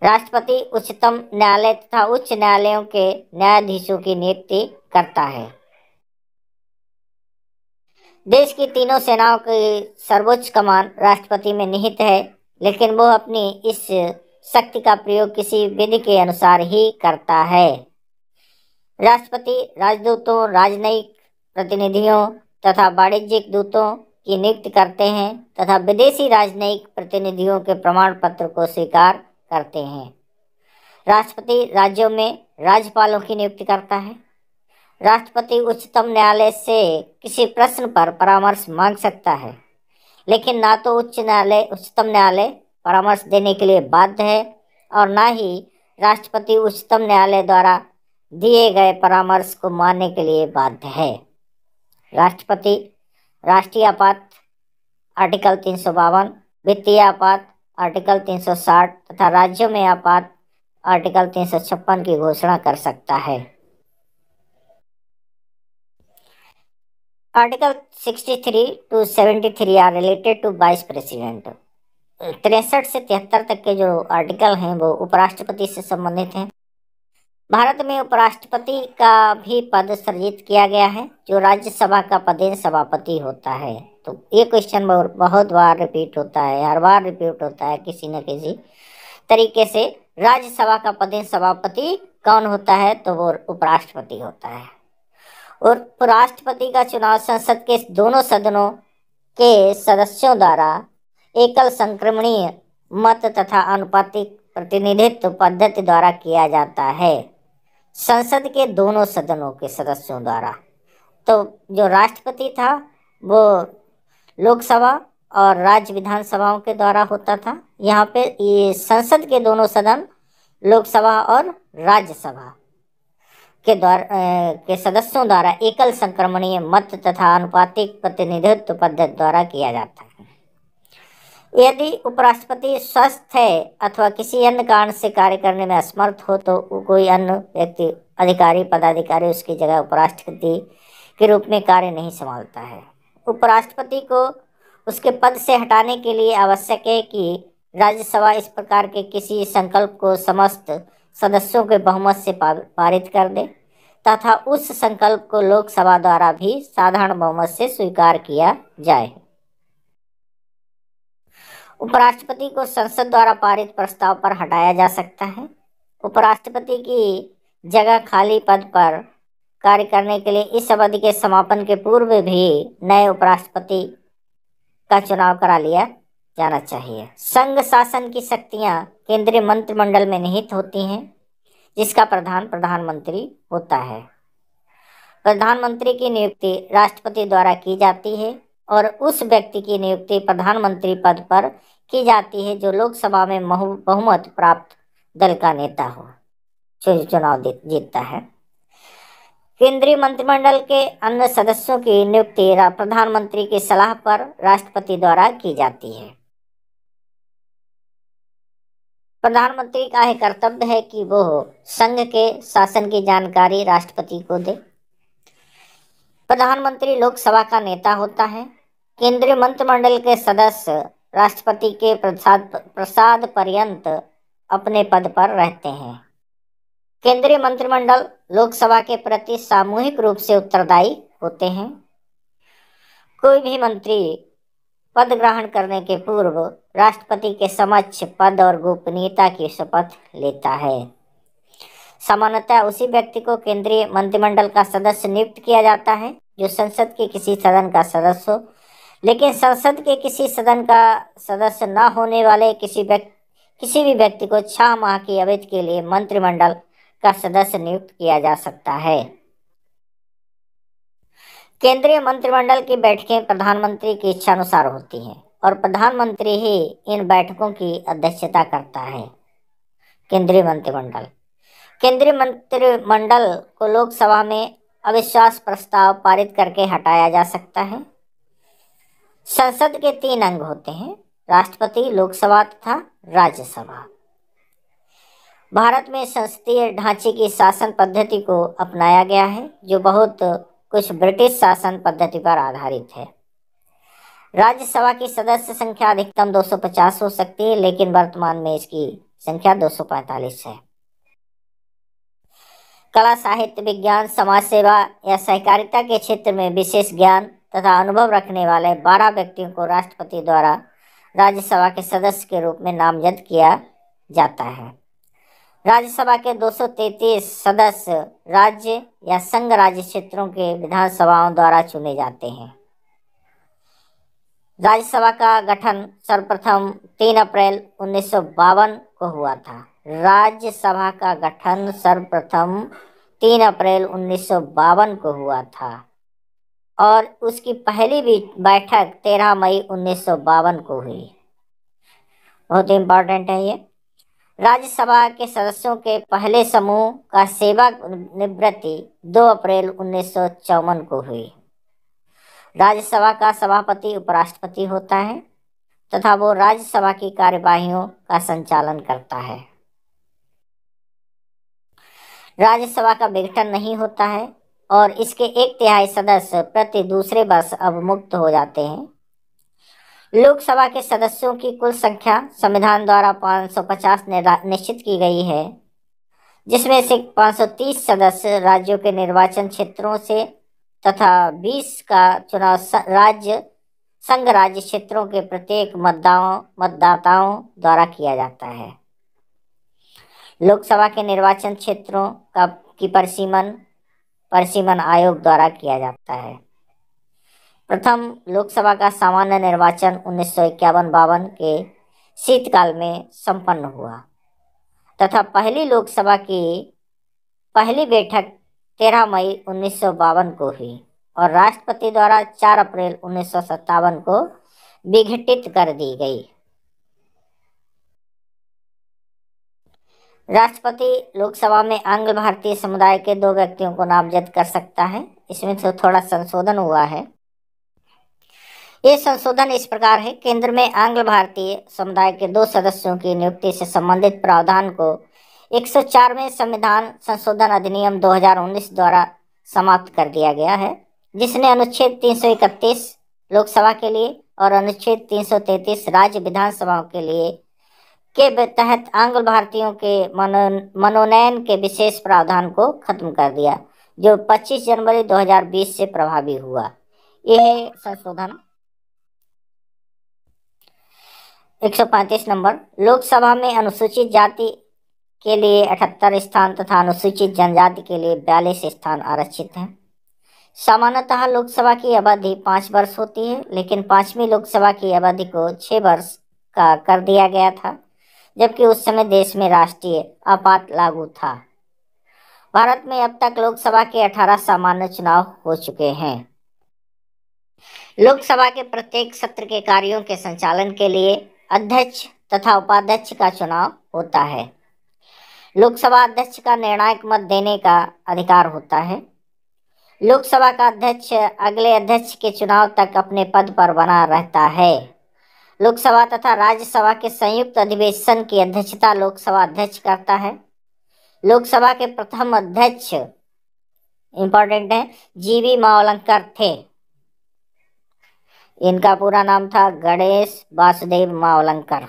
राष्ट्रपति उच्चतम न्यायालय तथा उच्च न्यायालयों के न्यायाधीशों की नियुक्ति करता है। देश की तीनों सेनाओं की सर्वोच्च कमान राष्ट्रपति में निहित है, लेकिन वो अपनी इस शक्ति का प्रयोग किसी विधि के अनुसार ही करता है। राष्ट्रपति राजदूतों, राजनयिक प्रतिनिधियों तथा वाणिज्यिक दूतों की नियुक्ति करते हैं तथा विदेशी राजनयिक प्रतिनिधियों के प्रमाण पत्र को स्वीकार करते हैं। राष्ट्रपति राज्यों में राज्यपालों की नियुक्ति करता है। राष्ट्रपति उच्चतम न्यायालय से किसी प्रश्न पर परामर्श मांग सकता है, लेकिन ना तो उच्चतम न्यायालय परामर्श देने के लिए बाध्य है और ना ही राष्ट्रपति उच्चतम न्यायालय द्वारा दिए गए परामर्श को मानने के लिए बाध्य है। राष्ट्रपति राष्ट्रीय आपात आर्टिकल 352, वित्तीय आपात आर्टिकल 360 तथा राज्यों में आपात आर्टिकल 356 की घोषणा कर सकता है। Article 63 to 73 are related to vice president. 63 से 73 तक के जो आर्टिकल हैं वो उपराष्ट्रपति से संबंधित हैं। भारत में उपराष्ट्रपति का भी पद सृजित किया गया है, जो राज्यसभा का पदेन सभापति होता है। तो ये क्वेश्चन बहुत बार रिपीट होता है, हर बार रिपीट होता है किसी न किसी तरीके से। राज्यसभा का पदेन सभापति कौन होता है? तो वो उपराष्ट्रपति होता है। और उपराष्ट्रपति का चुनाव संसद के दोनों सदनों के सदस्यों द्वारा एकल संक्रमणीय मत तथा आनुपातिक प्रतिनिधित्व पद्धति द्वारा किया जाता है। संसद के दोनों सदनों के सदस्यों द्वारा। तो जो राष्ट्रपति था वो लोकसभा और राज्य विधानसभाओं के द्वारा होता था। यहाँ पे ये संसद के दोनों सदन लोकसभा और राज्यसभा के सदस्यों द्वारा एकल संक्रमणीय मत तथा आनुपातिक प्रतिनिधित्व पद्धति द्वारा किया जाता है। यदि उपराष्ट्रपति स्वस्थ है अथवा किसी अन्य कारण से कार्य करने में असमर्थ हो तो कोई अन्य व्यक्ति, अधिकारी, पदाधिकारी उसकी जगह उपराष्ट्रपति के रूप में कार्य नहीं संभालता है। उपराष्ट्रपति को उसके पद से हटाने के लिए आवश्यक है कि राज्यसभा इस प्रकार के किसी संकल्प को समस्त सदस्यों के बहुमत से पारित कर दे तथा उस संकल्प को लोकसभा द्वारा भी साधारण बहुमत से स्वीकार किया जाए। उपराष्ट्रपति को संसद द्वारा पारित प्रस्ताव पर हटाया जा सकता है। उपराष्ट्रपति की जगह खाली पद पर कार्य करने के लिए इस अवधि के समापन के पूर्व भी नए उपराष्ट्रपति का चुनाव करा लिया जाना चाहिए। संघ शासन की शक्तियां केंद्रीय मंत्रिमंडल में निहित होती हैं, जिसका प्रधान प्रधानमंत्री होता है। प्रधानमंत्री की नियुक्ति राष्ट्रपति द्वारा की जाती है और उस व्यक्ति की नियुक्ति प्रधानमंत्री पद पर की जाती है जो लोकसभा में बहुमत प्राप्त दल का नेता हो, जो चुनाव जीतता है। केंद्रीय मंत्रिमंडल के अन्य सदस्यों की नियुक्ति प्रधानमंत्री की सलाह पर राष्ट्रपति द्वारा की जाती है। प्रधानमंत्री का यह कर्तव्य है कि वो संघ के शासन की जानकारी राष्ट्रपति को दे। प्रधानमंत्री लोकसभा का नेता होता है। केंद्रीय मंत्रिमंडल के सदस्य राष्ट्रपति के प्रसाद पर्यंत अपने पद पर रहते हैं। केंद्रीय मंत्रिमंडल लोकसभा के प्रति सामूहिक रूप से उत्तरदायी होते हैं। कोई भी मंत्री पद ग्रहण करने के पूर्व राष्ट्रपति के समक्ष पद और गोपनीयता की शपथ लेता है। सामान्यतः उसी व्यक्ति को केंद्रीय मंत्रिमंडल का सदस्य नियुक्त किया जाता है जो संसद के किसी सदन का सदस्य हो, लेकिन संसद के किसी सदन का सदस्य न होने वाले किसी भी व्यक्ति को 6 माह की अवधि के लिए मंत्रिमंडल का सदस्य नियुक्त किया जा सकता है। केंद्रीय मंत्रिमंडल की बैठकें प्रधानमंत्री की इच्छा अनुसार होती हैं और प्रधानमंत्री ही इन बैठकों की अध्यक्षता करता है। केंद्रीय मंत्रिमंडल को लोकसभा में अविश्वास प्रस्ताव पारित करके हटाया जा सकता है। संसद के 3 अंग होते हैं: राष्ट्रपति, लोकसभा तथा राज्यसभा। भारत में संसदीय ढांचे की शासन पद्धति को अपनाया गया है जो बहुत कुछ ब्रिटिश शासन पद्धति पर आधारित है। राज्यसभा की सदस्य संख्या अधिकतम 250 हो सकती है, लेकिन वर्तमान में इसकी संख्या 245 है। कला, साहित्य, विज्ञान, समाज सेवा या सहकारिता के क्षेत्र में विशेष ज्ञान तथा अनुभव रखने वाले 12 व्यक्तियों को राष्ट्रपति द्वारा राज्यसभा के सदस्य के रूप में नामजद किया जाता है। राज्यसभा के 233 सदस्य राज्य या संघ राज्य क्षेत्रों के विधानसभाओं द्वारा चुने जाते हैं। राज्यसभा का गठन सर्वप्रथम 3 अप्रैल 1952 को हुआ था। राज्यसभा का गठन सर्वप्रथम 3 अप्रैल 1952 को हुआ था और उसकी पहली बैठक 13 मई 1952 को हुई। बहुत इम्पोर्टेंट है ये। राज्यसभा के सदस्यों के पहले समूह का सेवा निवृत्ति 2 अप्रैल 1954 को हुई। राज्यसभा का सभापति उपराष्ट्रपति होता है तथा वो राज्यसभा की कार्यवाहियों का संचालन करता है। राज्यसभा का विघटन नहीं होता है और इसके 1/3 सदस्य प्रति दूसरे वर्ष अवमुक्त हो जाते हैं। लोकसभा के सदस्यों की कुल संख्या संविधान द्वारा 550 निश्चित की गई है, जिसमें से 530 सदस्य राज्यों के निर्वाचन क्षेत्रों से तथा 20 का चुनाव संघ राज्य क्षेत्रों के प्रत्येक मतदाताओं द्वारा किया जाता है। लोकसभा के निर्वाचन क्षेत्रों की परिसीमन आयोग द्वारा किया जाता है। प्रथम लोकसभा का सामान्य निर्वाचन 1951-52 के शीतकाल में संपन्न हुआ तथा पहली लोकसभा की पहली बैठक 13 मई 1952 को हुई और राष्ट्रपति द्वारा 4 अप्रैल 1957 को विघटित कर दी गई। राष्ट्रपति लोकसभा में आंग्ल भारतीय समुदाय के 2 व्यक्तियों को नामजद कर सकता है। इसमें तो थोड़ा संशोधन हुआ है। ये संशोधन इस प्रकार है। केंद्र में आंग्ल भारतीय समुदाय के 2 सदस्यों की नियुक्ति से संबंधित प्रावधान को 104वें संविधान संशोधन अधिनियम 2019 द्वारा समाप्त कर दिया गया है, जिसने अनुच्छेद 331 लोकसभा के लिए और अनुच्छेद 333 राज्य विधानसभाओं के लिए के तहत आंग्ल भारतीयों के मनोनयन के विशेष प्रावधान को खत्म कर दिया, जो 25 जनवरी 2020 से प्रभावी हुआ। यह संशोधन 135 नंबर, लोकसभा में अनुसूचित जाति के लिए 78 स्थान तथा अनुसूचित जनजाति के लिए 42 स्थान आरक्षित हैं। सामान्यतः लोकसभा की अवधि 5 वर्ष होती है, लेकिन 5वीं लोकसभा की अवधि को 6 वर्ष का कर दिया गया था, जबकि उस समय देश में राष्ट्रीय आपात लागू था। भारत में अब तक लोकसभा के 18 सामान्य चुनाव हो चुके हैं। लोकसभा के प्रत्येक सत्र के कार्यों के संचालन के लिए अध्यक्ष तथा उपाध्यक्ष का चुनाव होता है। लोकसभा अध्यक्ष का निर्णायक मत देने का अधिकार होता है। लोकसभा का अध्यक्ष अगले अध्यक्ष के चुनाव तक अपने पद पर बना रहता है। लोकसभा तथा राज्यसभा के संयुक्त अधिवेशन की अध्यक्षता लोकसभा अध्यक्ष करता है। लोकसभा के प्रथम अध्यक्ष इंपॉर्टेंट है, जीवी मावलंकर थे। इनका पूरा नाम था गणेश वासुदेव मावलंकर।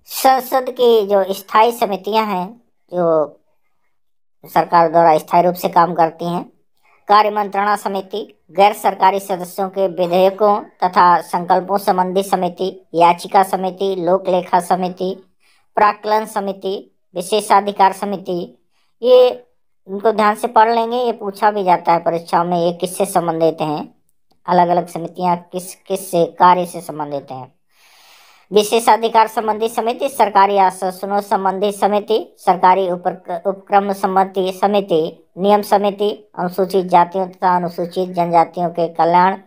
संसद की जो स्थायी समितियां हैं, जो सरकार द्वारा स्थायी रूप से काम करती हैं, कार्य मंत्रणा समिति, गैर सरकारी सदस्यों के विधेयकों तथा संकल्पों संबंधी समिति, याचिका समिति, लोक लेखा समिति, प्राक्कलन समिति, विशेषाधिकार समिति, ये इनको ध्यान से पढ़ लेंगे। ये पूछा भी जाता है परीक्षाओं में, ये किससे संबंधित हैं, अलग अलग समितियां किस से कार्य से संबंधित हैं। विशेषाधिकार संबंधी समिति, सरकारी आश्वासनों संबंधी समिति, सरकारी उपक्रम संबंधी समिति, नियम समिति, अनुसूचित जातियों तथा अनुसूचित जनजातियों के कल्याण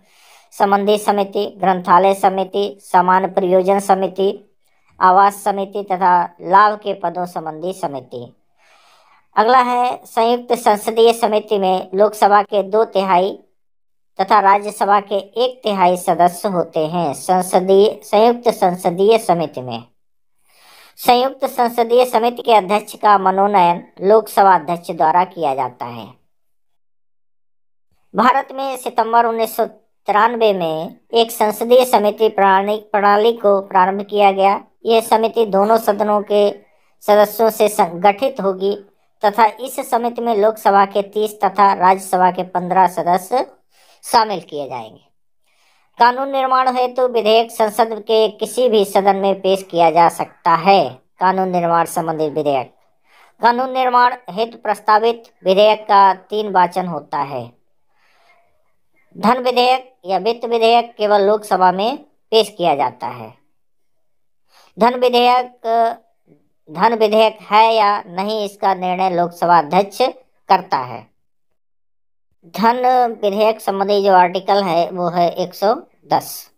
संबंधी समिति, ग्रंथालय समिति, सामान्य प्रयोजन समिति, आवास समिति तथा लाभ के पदों संबंधी समिति। अगला है संयुक्त संसदीय समिति में लोकसभा के 2/3 तथा राज्यसभा के 1/3 सदस्य होते हैं। संयुक्त संसदीय समिति में संयुक्त संसदीय समिति के अध्यक्ष का मनोनयन लोकसभा अध्यक्ष द्वारा किया जाता है। भारत में सितंबर 1993 में एक संसदीय समिति प्रणाली को प्रारंभ किया गया। यह समिति दोनों सदनों के सदस्यों से गठित होगी तथा इस समिति में लोकसभा के 30 तथा राज्यसभा के 15 सदस्य शामिल किए जाएंगे। कानून निर्माण हेतु विधेयक संसद के किसी भी सदन में पेश किया जा सकता है। कानून निर्माण संबंधी विधेयक, कानून निर्माण हेतु प्रस्तावित विधेयक का 3 वाचन होता है। धन विधेयक या वित्त विधेयक केवल लोकसभा में पेश किया जाता है। धन विधेयक है या नहीं, इसका निर्णय लोकसभा अध्यक्ष करता है। धन विधेयक संबंधी जो आर्टिकल है वो है 110।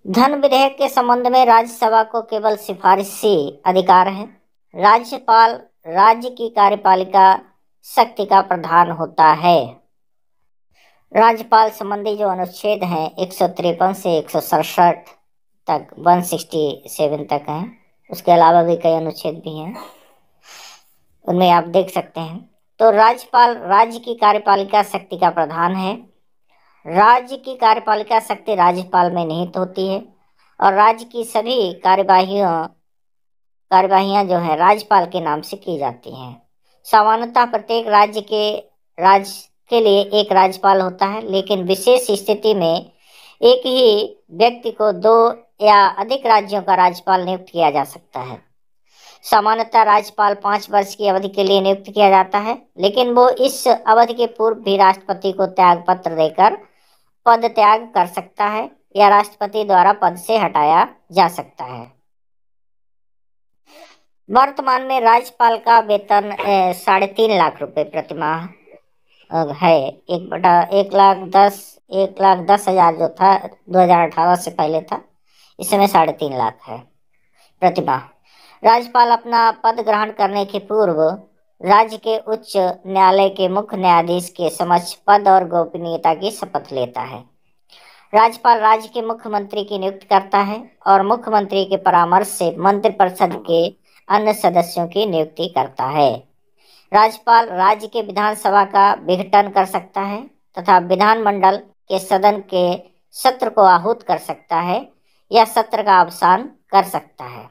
धन विधेयक के संबंध में राज्यसभा को केवल सिफारिशी अधिकार है। राज्यपाल राज्य की कार्यपालिका शक्ति का प्रधान होता है। राज्यपाल संबंधी जो अनुच्छेद हैं 153 से 167 तक, 167 तक हैं। उसके अलावा भी कई अनुच्छेद भी हैं, उनमें आप देख सकते हैं। तो राज्यपाल राज्य की कार्यपालिका शक्ति का प्रधान है। राज्य की कार्यपालिका शक्ति राज्यपाल में निहित होती है और राज्य की सभी कार्यवाहियां जो है राज्यपाल के नाम से की जाती हैं। सामान्यतः प्रत्येक राज्य के लिए एक राज्यपाल होता है, लेकिन विशेष स्थिति में एक ही व्यक्ति को 2 या अधिक राज्यों का राज्यपाल नियुक्त किया जा सकता है। सामान्यतः राज्यपाल 5 वर्ष की अवधि के लिए नियुक्त किया जाता है, लेकिन वो इस अवधि के पूर्व भी राष्ट्रपति को त्याग पत्र देकर पद त्याग कर सकता है या राष्ट्रपति द्वारा पद से हटाया जा सकता है। वर्तमान में राज्यपाल का वेतन 3.5 लाख रुपए प्रति माह है। 1,10,000 जो था 2018 से पहले था, इस समय 3.5 लाख है प्रति माह। राज्यपाल अपना पद ग्रहण करने के पूर्व राज्य के उच्च न्यायालय के मुख्य न्यायाधीश के समक्ष पद और गोपनीयता की शपथ लेता है। राज्यपाल राज्य के मुख्यमंत्री की नियुक्ति करता है और मुख्यमंत्री के परामर्श से मंत्रिपरिषद के अन्य सदस्यों की नियुक्ति करता है। राज्यपाल राज्य के विधानसभा का विघटन कर सकता है तथा विधानमंडल के सदन के सत्र को आहूत कर सकता है या सत्र का अवसान कर सकता है।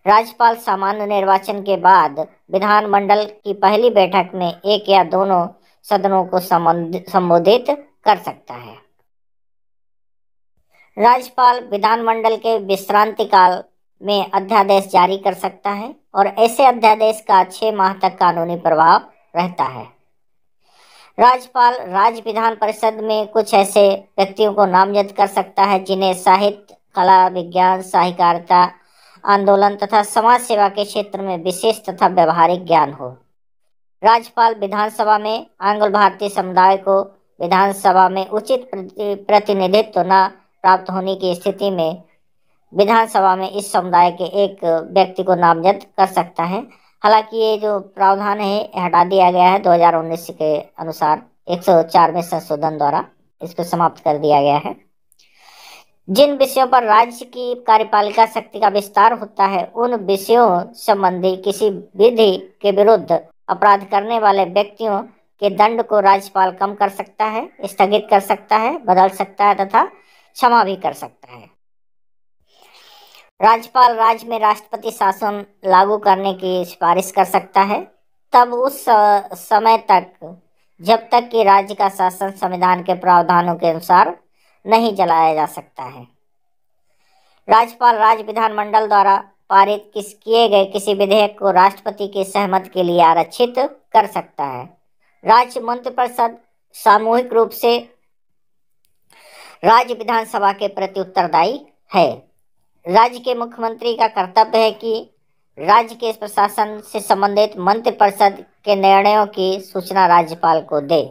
राज्यपाल सामान्य निर्वाचन के बाद विधानमंडल की पहली बैठक में एक या दोनों सदनों को संबोधित कर सकता है। राज्यपाल विधानमंडल के विश्रांति काल में अध्यादेश जारी कर सकता है और ऐसे अध्यादेश का 6 माह तक कानूनी प्रभाव रहता है। राज्यपाल राज्य विधान परिषद में कुछ ऐसे व्यक्तियों को नामजद कर सकता है जिन्हें साहित्य, कला, विज्ञान, सहकारिता, आंदोलन तथा समाज सेवा के क्षेत्र में विशेष तथा व्यवहारिक ज्ञान हो। राज्यपाल विधानसभा में आंग्ल भारतीय समुदाय को विधानसभा में उचित प्रतिनिधित्व न प्राप्त होने की स्थिति में विधानसभा में इस समुदाय के एक व्यक्ति को नामजद कर सकता है। हालांकि ये जो प्रावधान है हटा दिया गया है 2019 के अनुसार 104वें संशोधन द्वारा इसको समाप्त कर दिया गया है। जिन विषयों पर राज्य की कार्यपालिका शक्ति का विस्तार होता है उन विषयों संबंधी किसी विधि के विरुद्ध अपराध करने वाले व्यक्तियों के दंड को राज्यपाल कम कर सकता है, स्थगित कर सकता है, बदल सकता है तथा क्षमा भी कर सकता है। राज्यपाल राज्य में राष्ट्रपति शासन लागू करने की सिफारिश कर सकता है तब उस समय तक जब तक कि राज्य का शासन संविधान के प्रावधानों के अनुसार नहीं चलाया जा सकता है। राज्यपाल राज्य विधानमंडल द्वारा पारित किए गए किसी विधेयक को राष्ट्रपति की सहमति के लिए आरक्षित कर सकता है। राज्य मंत्रिपरिषद सामूहिक रूप से राज्य विधानसभा के प्रति उत्तरदायी है। राज्य के मुख्यमंत्री का कर्तव्य है कि राज्य के प्रशासन से संबंधित मंत्रिपरिषद के निर्णयों की सूचना राज्यपाल को दे।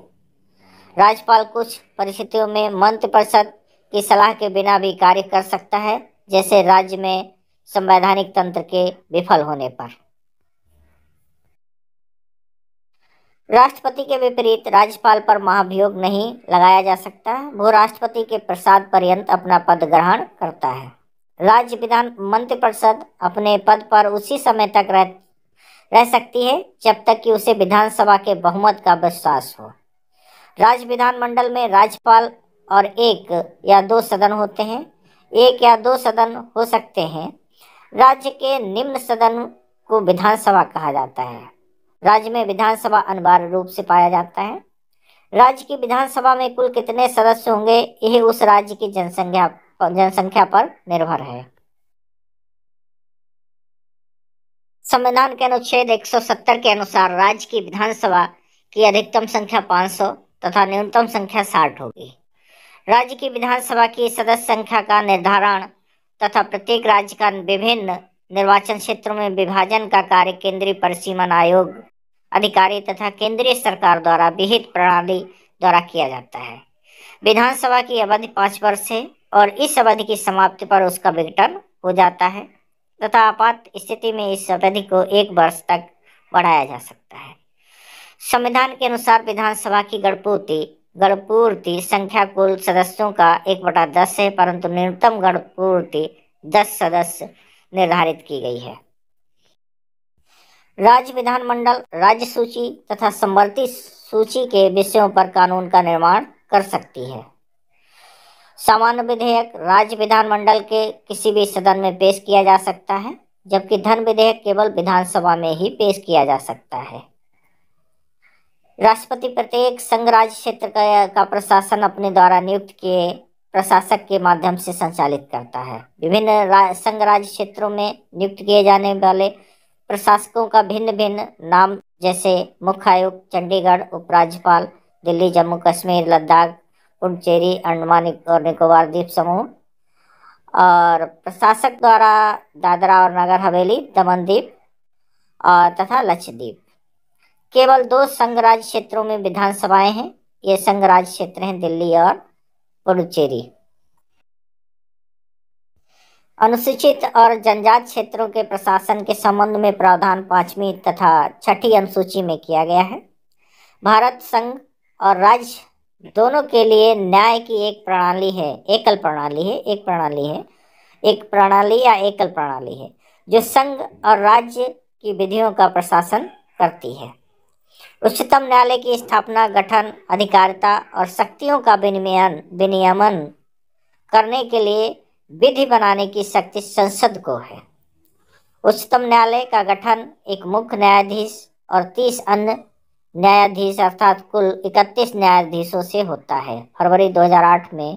राज्यपाल कुछ परिस्थितियों में मंत्रिपरिषद की सलाह के बिना भी कार्य कर सकता है, जैसे राज्य में संवैधानिक तंत्र के विफल होने पर। राष्ट्रपति के विपरीत राज्यपाल पर महाभियोग नहीं लगाया जा सकता। वो राष्ट्रपति के प्रसाद पर्यंत अपना पद ग्रहण करता है। राज्य विधान मंत्रिपरिषद अपने पद पर उसी समय तक रह सकती है जब तक कि उसे विधानसभा के बहुमत का विश्वास हो। राज्य विधानमंडल में राज्यपाल और 1 या 2 सदन होते हैं। 1 या 2 सदन हो सकते हैं। राज्य के निम्न सदन को विधानसभा कहा जाता है। राज्य में विधानसभा अनिवार्य रूप से पाया जाता है। राज्य की विधानसभा में कुल कितने सदस्य होंगे यह उस राज्य की जनसंख्या पर निर्भर है। संविधान के अनुच्छेद 170 के अनुसार राज्य की विधानसभा की अधिकतम संख्या 500 तथा न्यूनतम संख्या 60 होगी। राज्य की विधानसभा की सदस्य संख्या का निर्धारण तथा प्रत्येक राज्य का विभिन्न निर्वाचन क्षेत्रों में विभाजन का कार्य केंद्रीय परिसीमन आयोग अधिकारी तथा केंद्रीय सरकार द्वारा विहित प्रणाली द्वारा किया जाता है। विधानसभा की अवधि 5 वर्ष है और इस अवधि की समाप्ति पर उसका विघटन हो जाता है तथा आपात स्थिति में इस अवधि को 1 वर्ष तक बढ़ाया जा सकता है। संविधान के अनुसार विधानसभा की गणपूर्ति संख्या कुल सदस्यों का 1/10 है, परंतु न्यूनतम गणपूर्ति 10 सदस्य निर्धारित की गई है। राज्य विधानमंडल राज्य सूची तथा समवर्ती सूची के विषयों पर कानून का निर्माण कर सकती है। सामान्य विधेयक राज्य विधानमंडल के किसी भी सदन में पेश किया जा सकता है, जबकि धन विधेयक केवल विधानसभा में ही पेश किया जा सकता है। राष्ट्रपति प्रत्येक संघ राज्य क्षेत्र का प्रशासन अपने द्वारा नियुक्त किए प्रशासक के माध्यम से संचालित करता है। विभिन्न संघ राज्य क्षेत्रों में नियुक्त किए जाने वाले प्रशासकों का भिन्न भिन्न नाम, जैसे मुख्य आयुक्त चंडीगढ़, उपराज्यपाल दिल्ली, जम्मू कश्मीर, लद्दाख, पुडुचेरी, अंडमान और निकोबार द्वीप समूह, और प्रशासक द्वारा दादरा और नगर हवेली, दमन द्वीप तथा लक्षद्वीप। केवल 2 संघ राज्य क्षेत्रों में विधानसभाएं हैं। ये संघ राज्य क्षेत्र हैं दिल्ली और पुडुचेरी। अनुसूचित और जनजाति क्षेत्रों के प्रशासन के संबंध में प्रावधान 5वीं तथा 6ठी अनुसूची में किया गया है। भारत संघ और राज्य दोनों के लिए न्याय की एक प्रणाली है, एकल प्रणाली है, एक प्रणाली या एकल प्रणाली है जो संघ और राज्य की विधियों का प्रशासन करती है। उच्चतम न्यायालय की स्थापना, गठन, अधिकारिता और शक्तियों का विनियमन करने के लिए विधि बनाने की शक्ति संसद को है। उच्चतम न्यायालय का गठन एक मुख्य न्यायाधीश और 30 अन्य न्यायाधीश अर्थात कुल 31 न्यायाधीशों से होता है। फरवरी 2008 में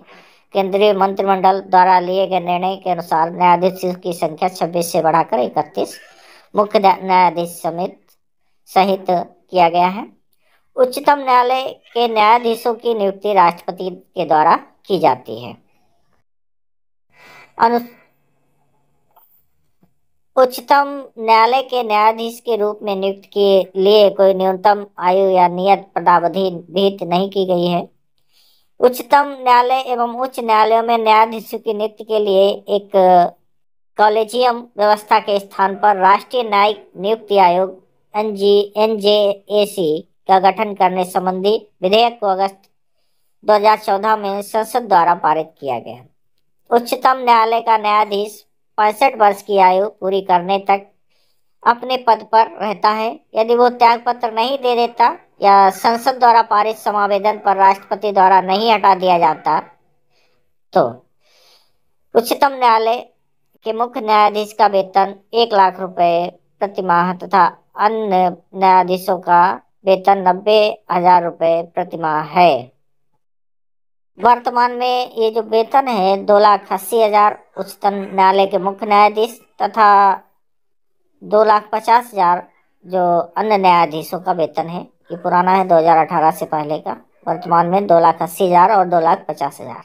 केंद्रीय मंत्रिमंडल द्वारा लिए गए निर्णय के अनुसार न्यायाधीशों की संख्या 26 से बढ़ाकर 31 मुख्य न्यायाधीश सहित किया गया है। उच्चतम न्यायालय के न्यायाधीशों की नियुक्ति राष्ट्रपति के द्वारा की जाती है। उच्चतम न्यायालय के न्यायाधीश के रूप में नियुक्त के लिए कोई न्यूनतम आयु या नियत पदावधि विहित नहीं की गई है। उच्चतम न्यायालय एवं उच्च न्यायालयों में न्यायाधीशों की नियुक्ति के लिए एक कॉलेजियम व्यवस्था के स्थान पर राष्ट्रीय न्यायिक नियुक्ति आयोग NJAC का गठन करने संबंधी विधेयक को अगस्त 2014 में संसद द्वारा पारित किया गया। उच्चतम न्यायालय का न्यायाधीश 65 वर्ष की आयु पूरी करने तक अपने पद पर रहता है। यदि वो त्याग पत्र नहीं दे देता या संसद द्वारा पारित समावेदन पर राष्ट्रपति द्वारा नहीं हटा दिया जाता तो उच्चतम न्यायालय के मुख्य न्यायाधीश का वेतन 1 लाख रुपए प्रति माह तथा अन्य न्यायाधीशों का वेतन 90,000 रुपए प्रति माह है। वर्तमान में ये जो वेतन है 2,80,000 उच्चतम न्यायालय के मुख्य न्यायाधीश तथा 2,50,000 जो अन्य न्यायाधीशों का वेतन है। ये पुराना है 2018 से पहले का। वर्तमान में 2,80,000 और 2,50,000।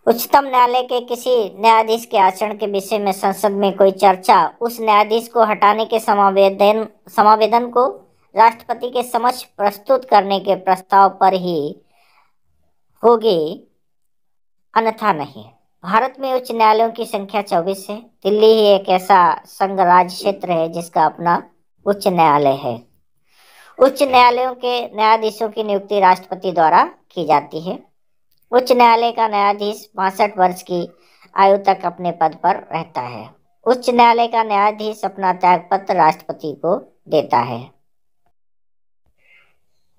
उच्चतम न्यायालय के किसी न्यायाधीश के आचरण के विषय में संसद में कोई चर्चा उस न्यायाधीश को हटाने के समावेदन को राष्ट्रपति के समक्ष प्रस्तुत करने के प्रस्ताव पर ही होगी, अन्यथा नहीं। भारत में उच्च न्यायालयों की संख्या 24 है। दिल्ली ही एक ऐसा संघ राज्य क्षेत्र है जिसका अपना उच्च न्यायालय है। उच्च न्यायालयों के न्यायाधीशों की नियुक्ति राष्ट्रपति द्वारा की जाती है। उच्च न्यायालय का न्यायाधीश 62 वर्ष की आयु तक अपने पद पर रहता है। उच्च न्यायालय का न्यायाधीश अपना त्यागपत्र राष्ट्रपति को देता है।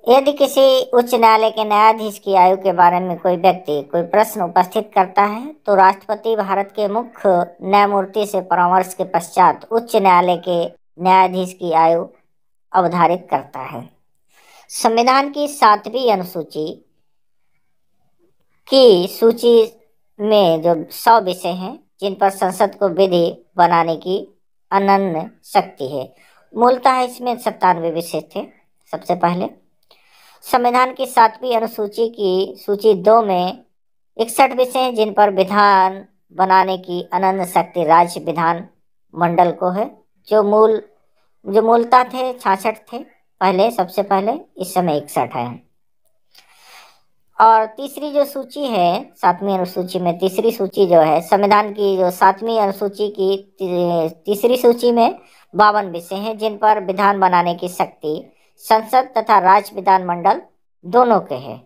यदि किसी उच्च न्यायालय के न्यायाधीश की आयु के बारे में कोई व्यक्ति कोई प्रश्न उपस्थित करता है तो राष्ट्रपति भारत के मुख्य न्यायमूर्ति से परामर्श के पश्चात उच्च न्यायालय के न्यायाधीश की आयु अवधारित करता है। संविधान की 7वीं अनुसूची की सूची में जो 100 विषय हैं जिन पर संसद को विधि बनाने की अनन्य शक्ति है। मूलतः इसमें 97 विषय थे। सबसे पहले संविधान की 7वीं अनुसूची की सूची 2 में 61 विषय हैं जिन पर विधान बनाने की अनन्य शक्ति राज्य विधान मंडल को है, जो मूलतः थे 66 थे पहले, सबसे पहले, इस समय 61 है। और तीसरी जो सूची है 7वीं अनुसूची में, तीसरी सूची जो है संविधान की जो 7वीं अनुसूची की तीसरी सूची में 52 विषय हैं जिन पर विधान बनाने की शक्ति संसद तथा राज्य विधानमंडल दोनों के हैं।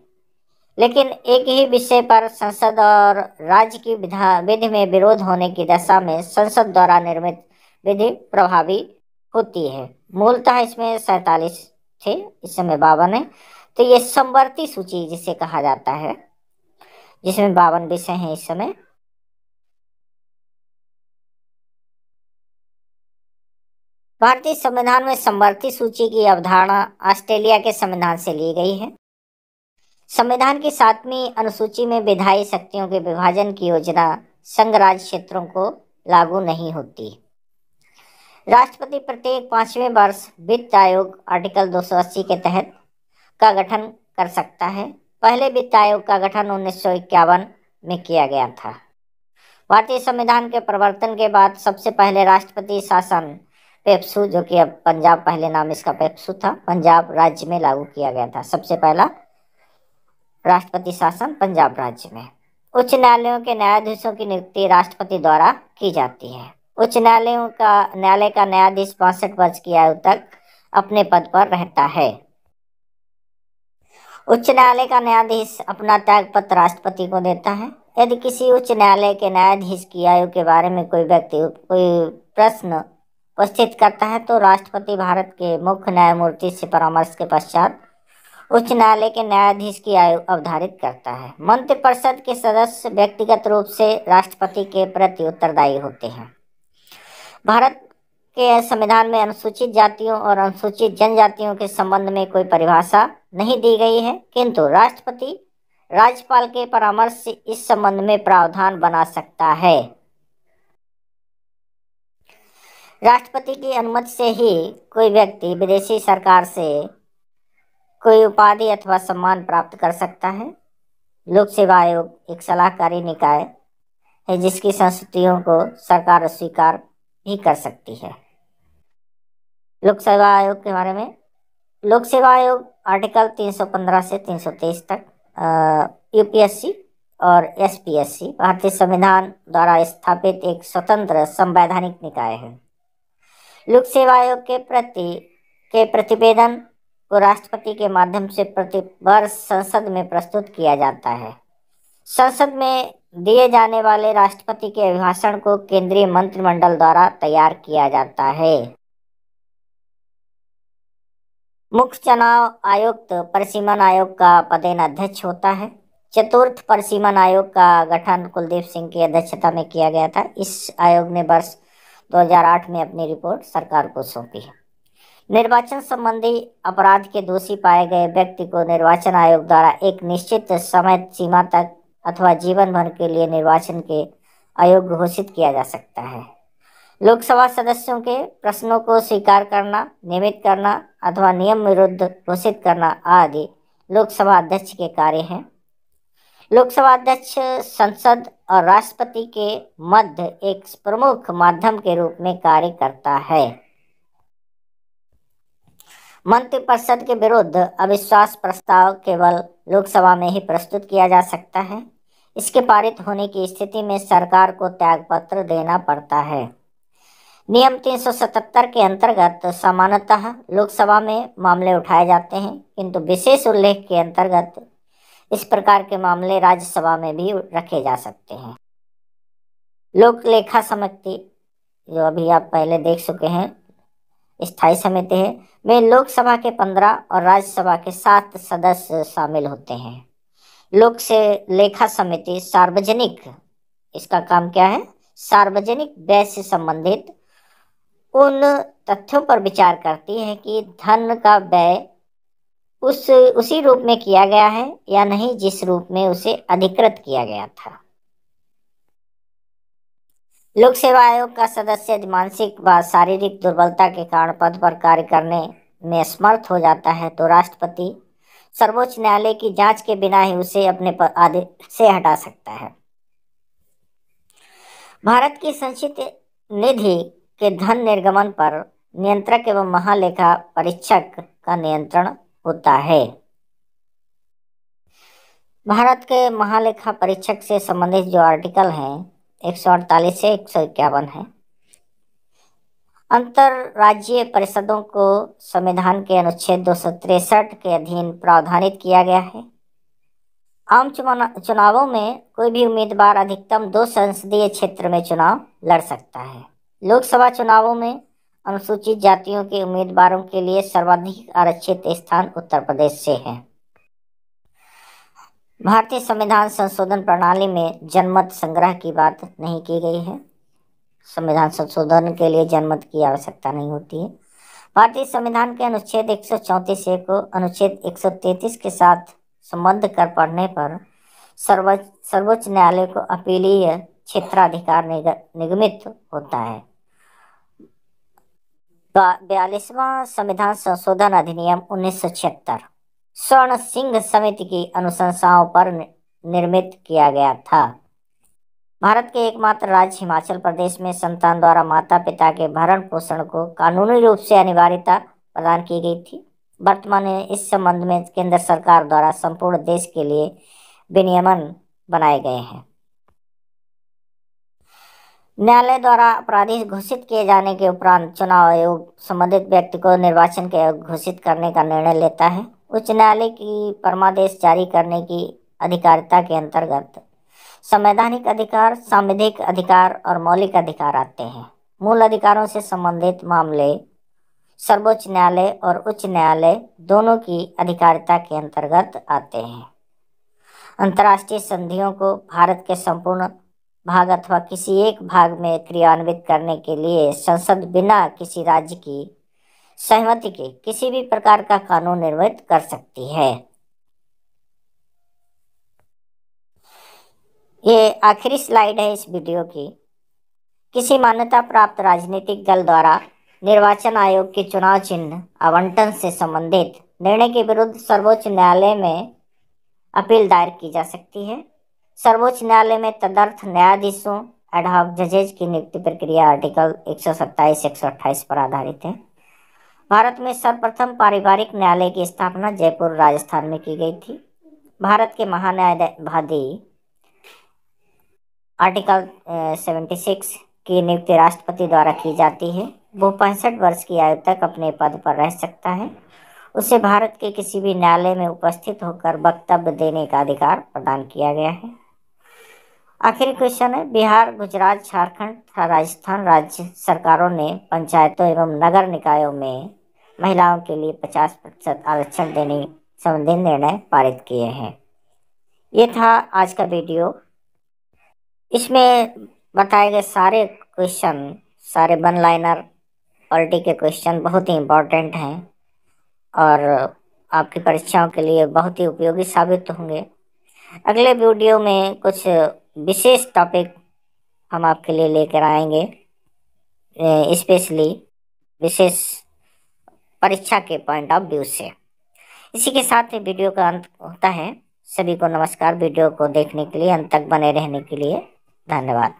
लेकिन एक ही विषय पर संसद और राज्य की विधि में विरोध होने की दशा में संसद द्वारा निर्मित विधि प्रभावी होती है। मूलतः इसमें 47 थे, इस समय 52 है। तो ये समवर्ती सूची जिसे कहा जाता है, जिसमें 52 विषय हैं इस समय। भारतीय संविधान में समवर्ती सूची की अवधारणा ऑस्ट्रेलिया के संविधान से ली गई है। संविधान की 7वीं अनुसूची में विधायी शक्तियों के विभाजन की योजना संघ राज्य क्षेत्रों को लागू नहीं होती। राष्ट्रपति प्रत्येक 5वें वर्ष वित्त आयोग आर्टिकल 280 के तहत का गठन कर सकता है। पहले वित्त आयोग का गठन 1951 में किया गया था। भारतीय संविधान के प्रवर्तन के बाद सबसे पहले राष्ट्रपति शासन पेप्सू, जो कि अब पंजाब, पहले नाम इसका पेप्सू था, पंजाब राज्य में लागू किया गया था। सबसे पहला राष्ट्रपति शासन पंजाब राज्य में। उच्च न्यायालयों के न्यायाधीशों की नियुक्ति राष्ट्रपति द्वारा की जाती है। न्यायालय का न्यायाधीश 62 वर्ष की आयु तक अपने पद पर रहता है। उच्च न्यायालय का न्यायाधीश अपना त्याग पत्र राष्ट्रपति को देता है। यदि किसी उच्च न्यायालय के न्यायाधीश की आयु के बारे में कोई व्यक्ति कोई प्रश्न उपस्थित करता है तो राष्ट्रपति भारत के मुख्य न्यायमूर्ति से परामर्श के पश्चात उच्च न्यायालय के न्यायाधीश की आयु अवधारित करता है। मंत्रिपरिषद के सदस्य व्यक्तिगत रूप से राष्ट्रपति के प्रति उत्तरदायी होते हैं। भारत के संविधान में अनुसूचित जातियों और अनुसूचित जनजातियों के संबंध में कोई परिभाषा नहीं दी गई है, किंतु राष्ट्रपति राज्यपाल के परामर्श से इस संबंध में प्रावधान बना सकता है। राष्ट्रपति की अनुमति से ही कोई व्यक्ति विदेशी सरकार से कोई उपाधि अथवा सम्मान प्राप्त कर सकता है। लोक सेवा आयोग एक सलाहकारी निकाय है जिसकी संस्तुतियों को सरकार स्वीकार भी कर सकती है। लोक सेवा आयोग के बारे में, लोक सेवा आयोग आर्टिकल 315 से 323 तक यूपीएससी और एसपीएससी भारतीय संविधान द्वारा स्थापित एक स्वतंत्र संवैधानिक निकाय है। लोक सेवा आयोग के प्रतिवेदन को राष्ट्रपति के माध्यम से प्रति वर्ष संसद में प्रस्तुत किया जाता है। संसद में दिए जाने वाले राष्ट्रपति के अभिभाषण को केंद्रीय मंत्रिमंडल द्वारा तैयार किया जाता है। मुख्य चुनाव आयुक्त परिसीमन आयोग का पदेन अध्यक्ष होता है। चतुर्थ परिसीमन आयोग का गठन कुलदीप सिंह की अध्यक्षता में किया गया था। इस आयोग ने वर्ष 2008 में अपनी रिपोर्ट सरकार को सौंपी है। निर्वाचन संबंधी अपराध के दोषी पाए गए व्यक्ति को निर्वाचन आयोग द्वारा एक निश्चित समय सीमा तक अथवा जीवन भर के लिए निर्वाचन के अयोग्य घोषित किया जा सकता है। लोकसभा सदस्यों के प्रश्नों को स्वीकार करना, नियमित करना अथवा नियम विरुद्ध घोषित करना आदि लोकसभा अध्यक्ष के कार्य हैं। लोकसभा अध्यक्ष संसद और राष्ट्रपति के मध्य एक प्रमुख माध्यम के रूप में कार्य करता है। मंत्रिपरिषद के विरुद्ध अविश्वास प्रस्ताव केवल लोकसभा में ही प्रस्तुत किया जा सकता है। इसके पारित होने की स्थिति में सरकार को त्यागपत्र देना पड़ता है। नियम 377 के अंतर्गत सामान्यतः लोकसभा में मामले उठाए जाते हैं, किंतु विशेष उल्लेख के अंतर्गत इस प्रकार के मामले राज्यसभा में भी रखे जा सकते हैं। लोक लेखा समिति, जो अभी आप पहले देख चुके हैं, स्थायी समिति है, में लोकसभा के 15 और राज्यसभा के 7 सदस्य शामिल होते हैं। लोक से लेखा समिति सार्वजनिक, इसका काम क्या है? सार्वजनिक व्यय से संबंधित उन तथ्यों पर विचार करती है कि धन का व्यय उसी रूप में किया गया है या नहीं जिस रूप में उसे अधिकृत किया गया था। लोक सेवा आयोग का सदस्य मानसिक व शारीरिक दुर्बलता के कारण पद पर कार्य करने में असमर्थ हो जाता है तो राष्ट्रपति सर्वोच्च न्यायालय की जांच के बिना ही उसे अपने पद से हटा सकता है। भारत की संचित निधि के धन निर्गमन पर नियंत्रक एवं महालेखा परीक्षक का नियंत्रण होता है। भारत के महालेखा परीक्षक से संबंधित जो आर्टिकल हैं 148 से 151 है। अंतरराज्यीय परिषदों को संविधान के अनुच्छेद 263 के अधीन प्रावधानित किया गया है। आम चुनावों में कोई भी उम्मीदवार अधिकतम 2 संसदीय क्षेत्र में चुनाव लड़ सकता है। लोकसभा चुनावों में अनुसूचित जातियों के उम्मीदवारों के लिए सर्वाधिक आरक्षित स्थान उत्तर प्रदेश से है। भारतीय संविधान संशोधन प्रणाली में जनमत संग्रह की बात नहीं की गई है। संविधान संशोधन के लिए जनमत की आवश्यकता नहीं होती है। भारतीय संविधान के अनुच्छेद 134 को अनुच्छेद 133 के साथ संबद्ध कर पढ़ने पर सर्वोच्च न्यायालय को अपीलीय क्षेत्राधिकार निगमित होता है। 42वां संविधान संशोधन अधिनियम 1976 स्वर्ण सिंह समिति की अनुशंसाओं पर निर्मित किया गया था। भारत के एकमात्र राज्य हिमाचल प्रदेश में संतान द्वारा माता पिता के भरण पोषण को कानूनी रूप से अनिवार्यता प्रदान की गई थी। वर्तमान में इस संबंध में केंद्र सरकार द्वारा संपूर्ण देश के लिए विनियमन बनाए गए हैं। न्यायालय द्वारा अपराधी घोषित किए जाने के उपरांत चुनाव आयोग संबंधित व्यक्ति को निर्वाचन के अयोग्य घोषित करने का निर्णय लेता है। उच्च न्यायालय की परमादेश जारी करने की अधिकारिता के अंतर्गत संवैधानिक अधिकार, सांविधिक अधिकार और मौलिक अधिकार आते हैं। मूल अधिकारों से संबंधित मामले सर्वोच्च न्यायालय और उच्च न्यायालय दोनों की अधिकारिता के अंतर्गत आते हैं। अंतर्राष्ट्रीय संधियों को भारत के संपूर्ण भाग अथवा किसी एक भाग में क्रियान्वित करने के लिए संसद बिना किसी राज्य की सहमति के किसी भी प्रकार का कानून निर्मित कर सकती है। ये आखिरी स्लाइड है इस वीडियो की। किसी मान्यता प्राप्त राजनीतिक दल द्वारा निर्वाचन आयोग के चुनाव चिन्ह आवंटन से संबंधित निर्णय के विरुद्ध सर्वोच्च न्यायालय में अपील दायर की जा सकती है। सर्वोच्च न्यायालय में तदर्थ न्यायाधीशों एडहॉक जजेज की नियुक्ति प्रक्रिया आर्टिकल 127-128 पर आधारित है। भारत में सर्वप्रथम पारिवारिक न्यायालय की स्थापना जयपुर राजस्थान में की गई थी। भारत के महान्यायवादी आर्टिकल 76 की नियुक्ति राष्ट्रपति द्वारा की जाती है। वो 65 वर्ष की आयु तक अपने पद पर रह सकता है। उसे भारत के किसी भी न्यायालय में उपस्थित होकर वक्तव्य देने का अधिकार प्रदान किया गया है। आखिरी क्वेश्चन है, बिहार, गुजरात, झारखंड तथा राजस्थान राज्य सरकारों ने पंचायतों एवं नगर निकायों में महिलाओं के लिए 50% आरक्षण देने संबंधी निर्णय पारित किए हैं। ये था आज का वीडियो। इसमें बताए गए सारे क्वेश्चन, सारे वन लाइनर पॉलिटी के क्वेश्चन बहुत ही इम्पोर्टेंट हैं और आपकी परीक्षाओं के लिए बहुत ही उपयोगी साबित होंगे। अगले वीडियो में कुछ विशेष टॉपिक हम आपके लिए लेकर आएंगे, स्पेशली विशेष परीक्षा के पॉइंट ऑफ व्यू से। इसी के साथ ही वीडियो का अंत होता है। सभी को नमस्कार। वीडियो को देखने के लिए, अंत तक बने रहने के लिए धन्यवाद।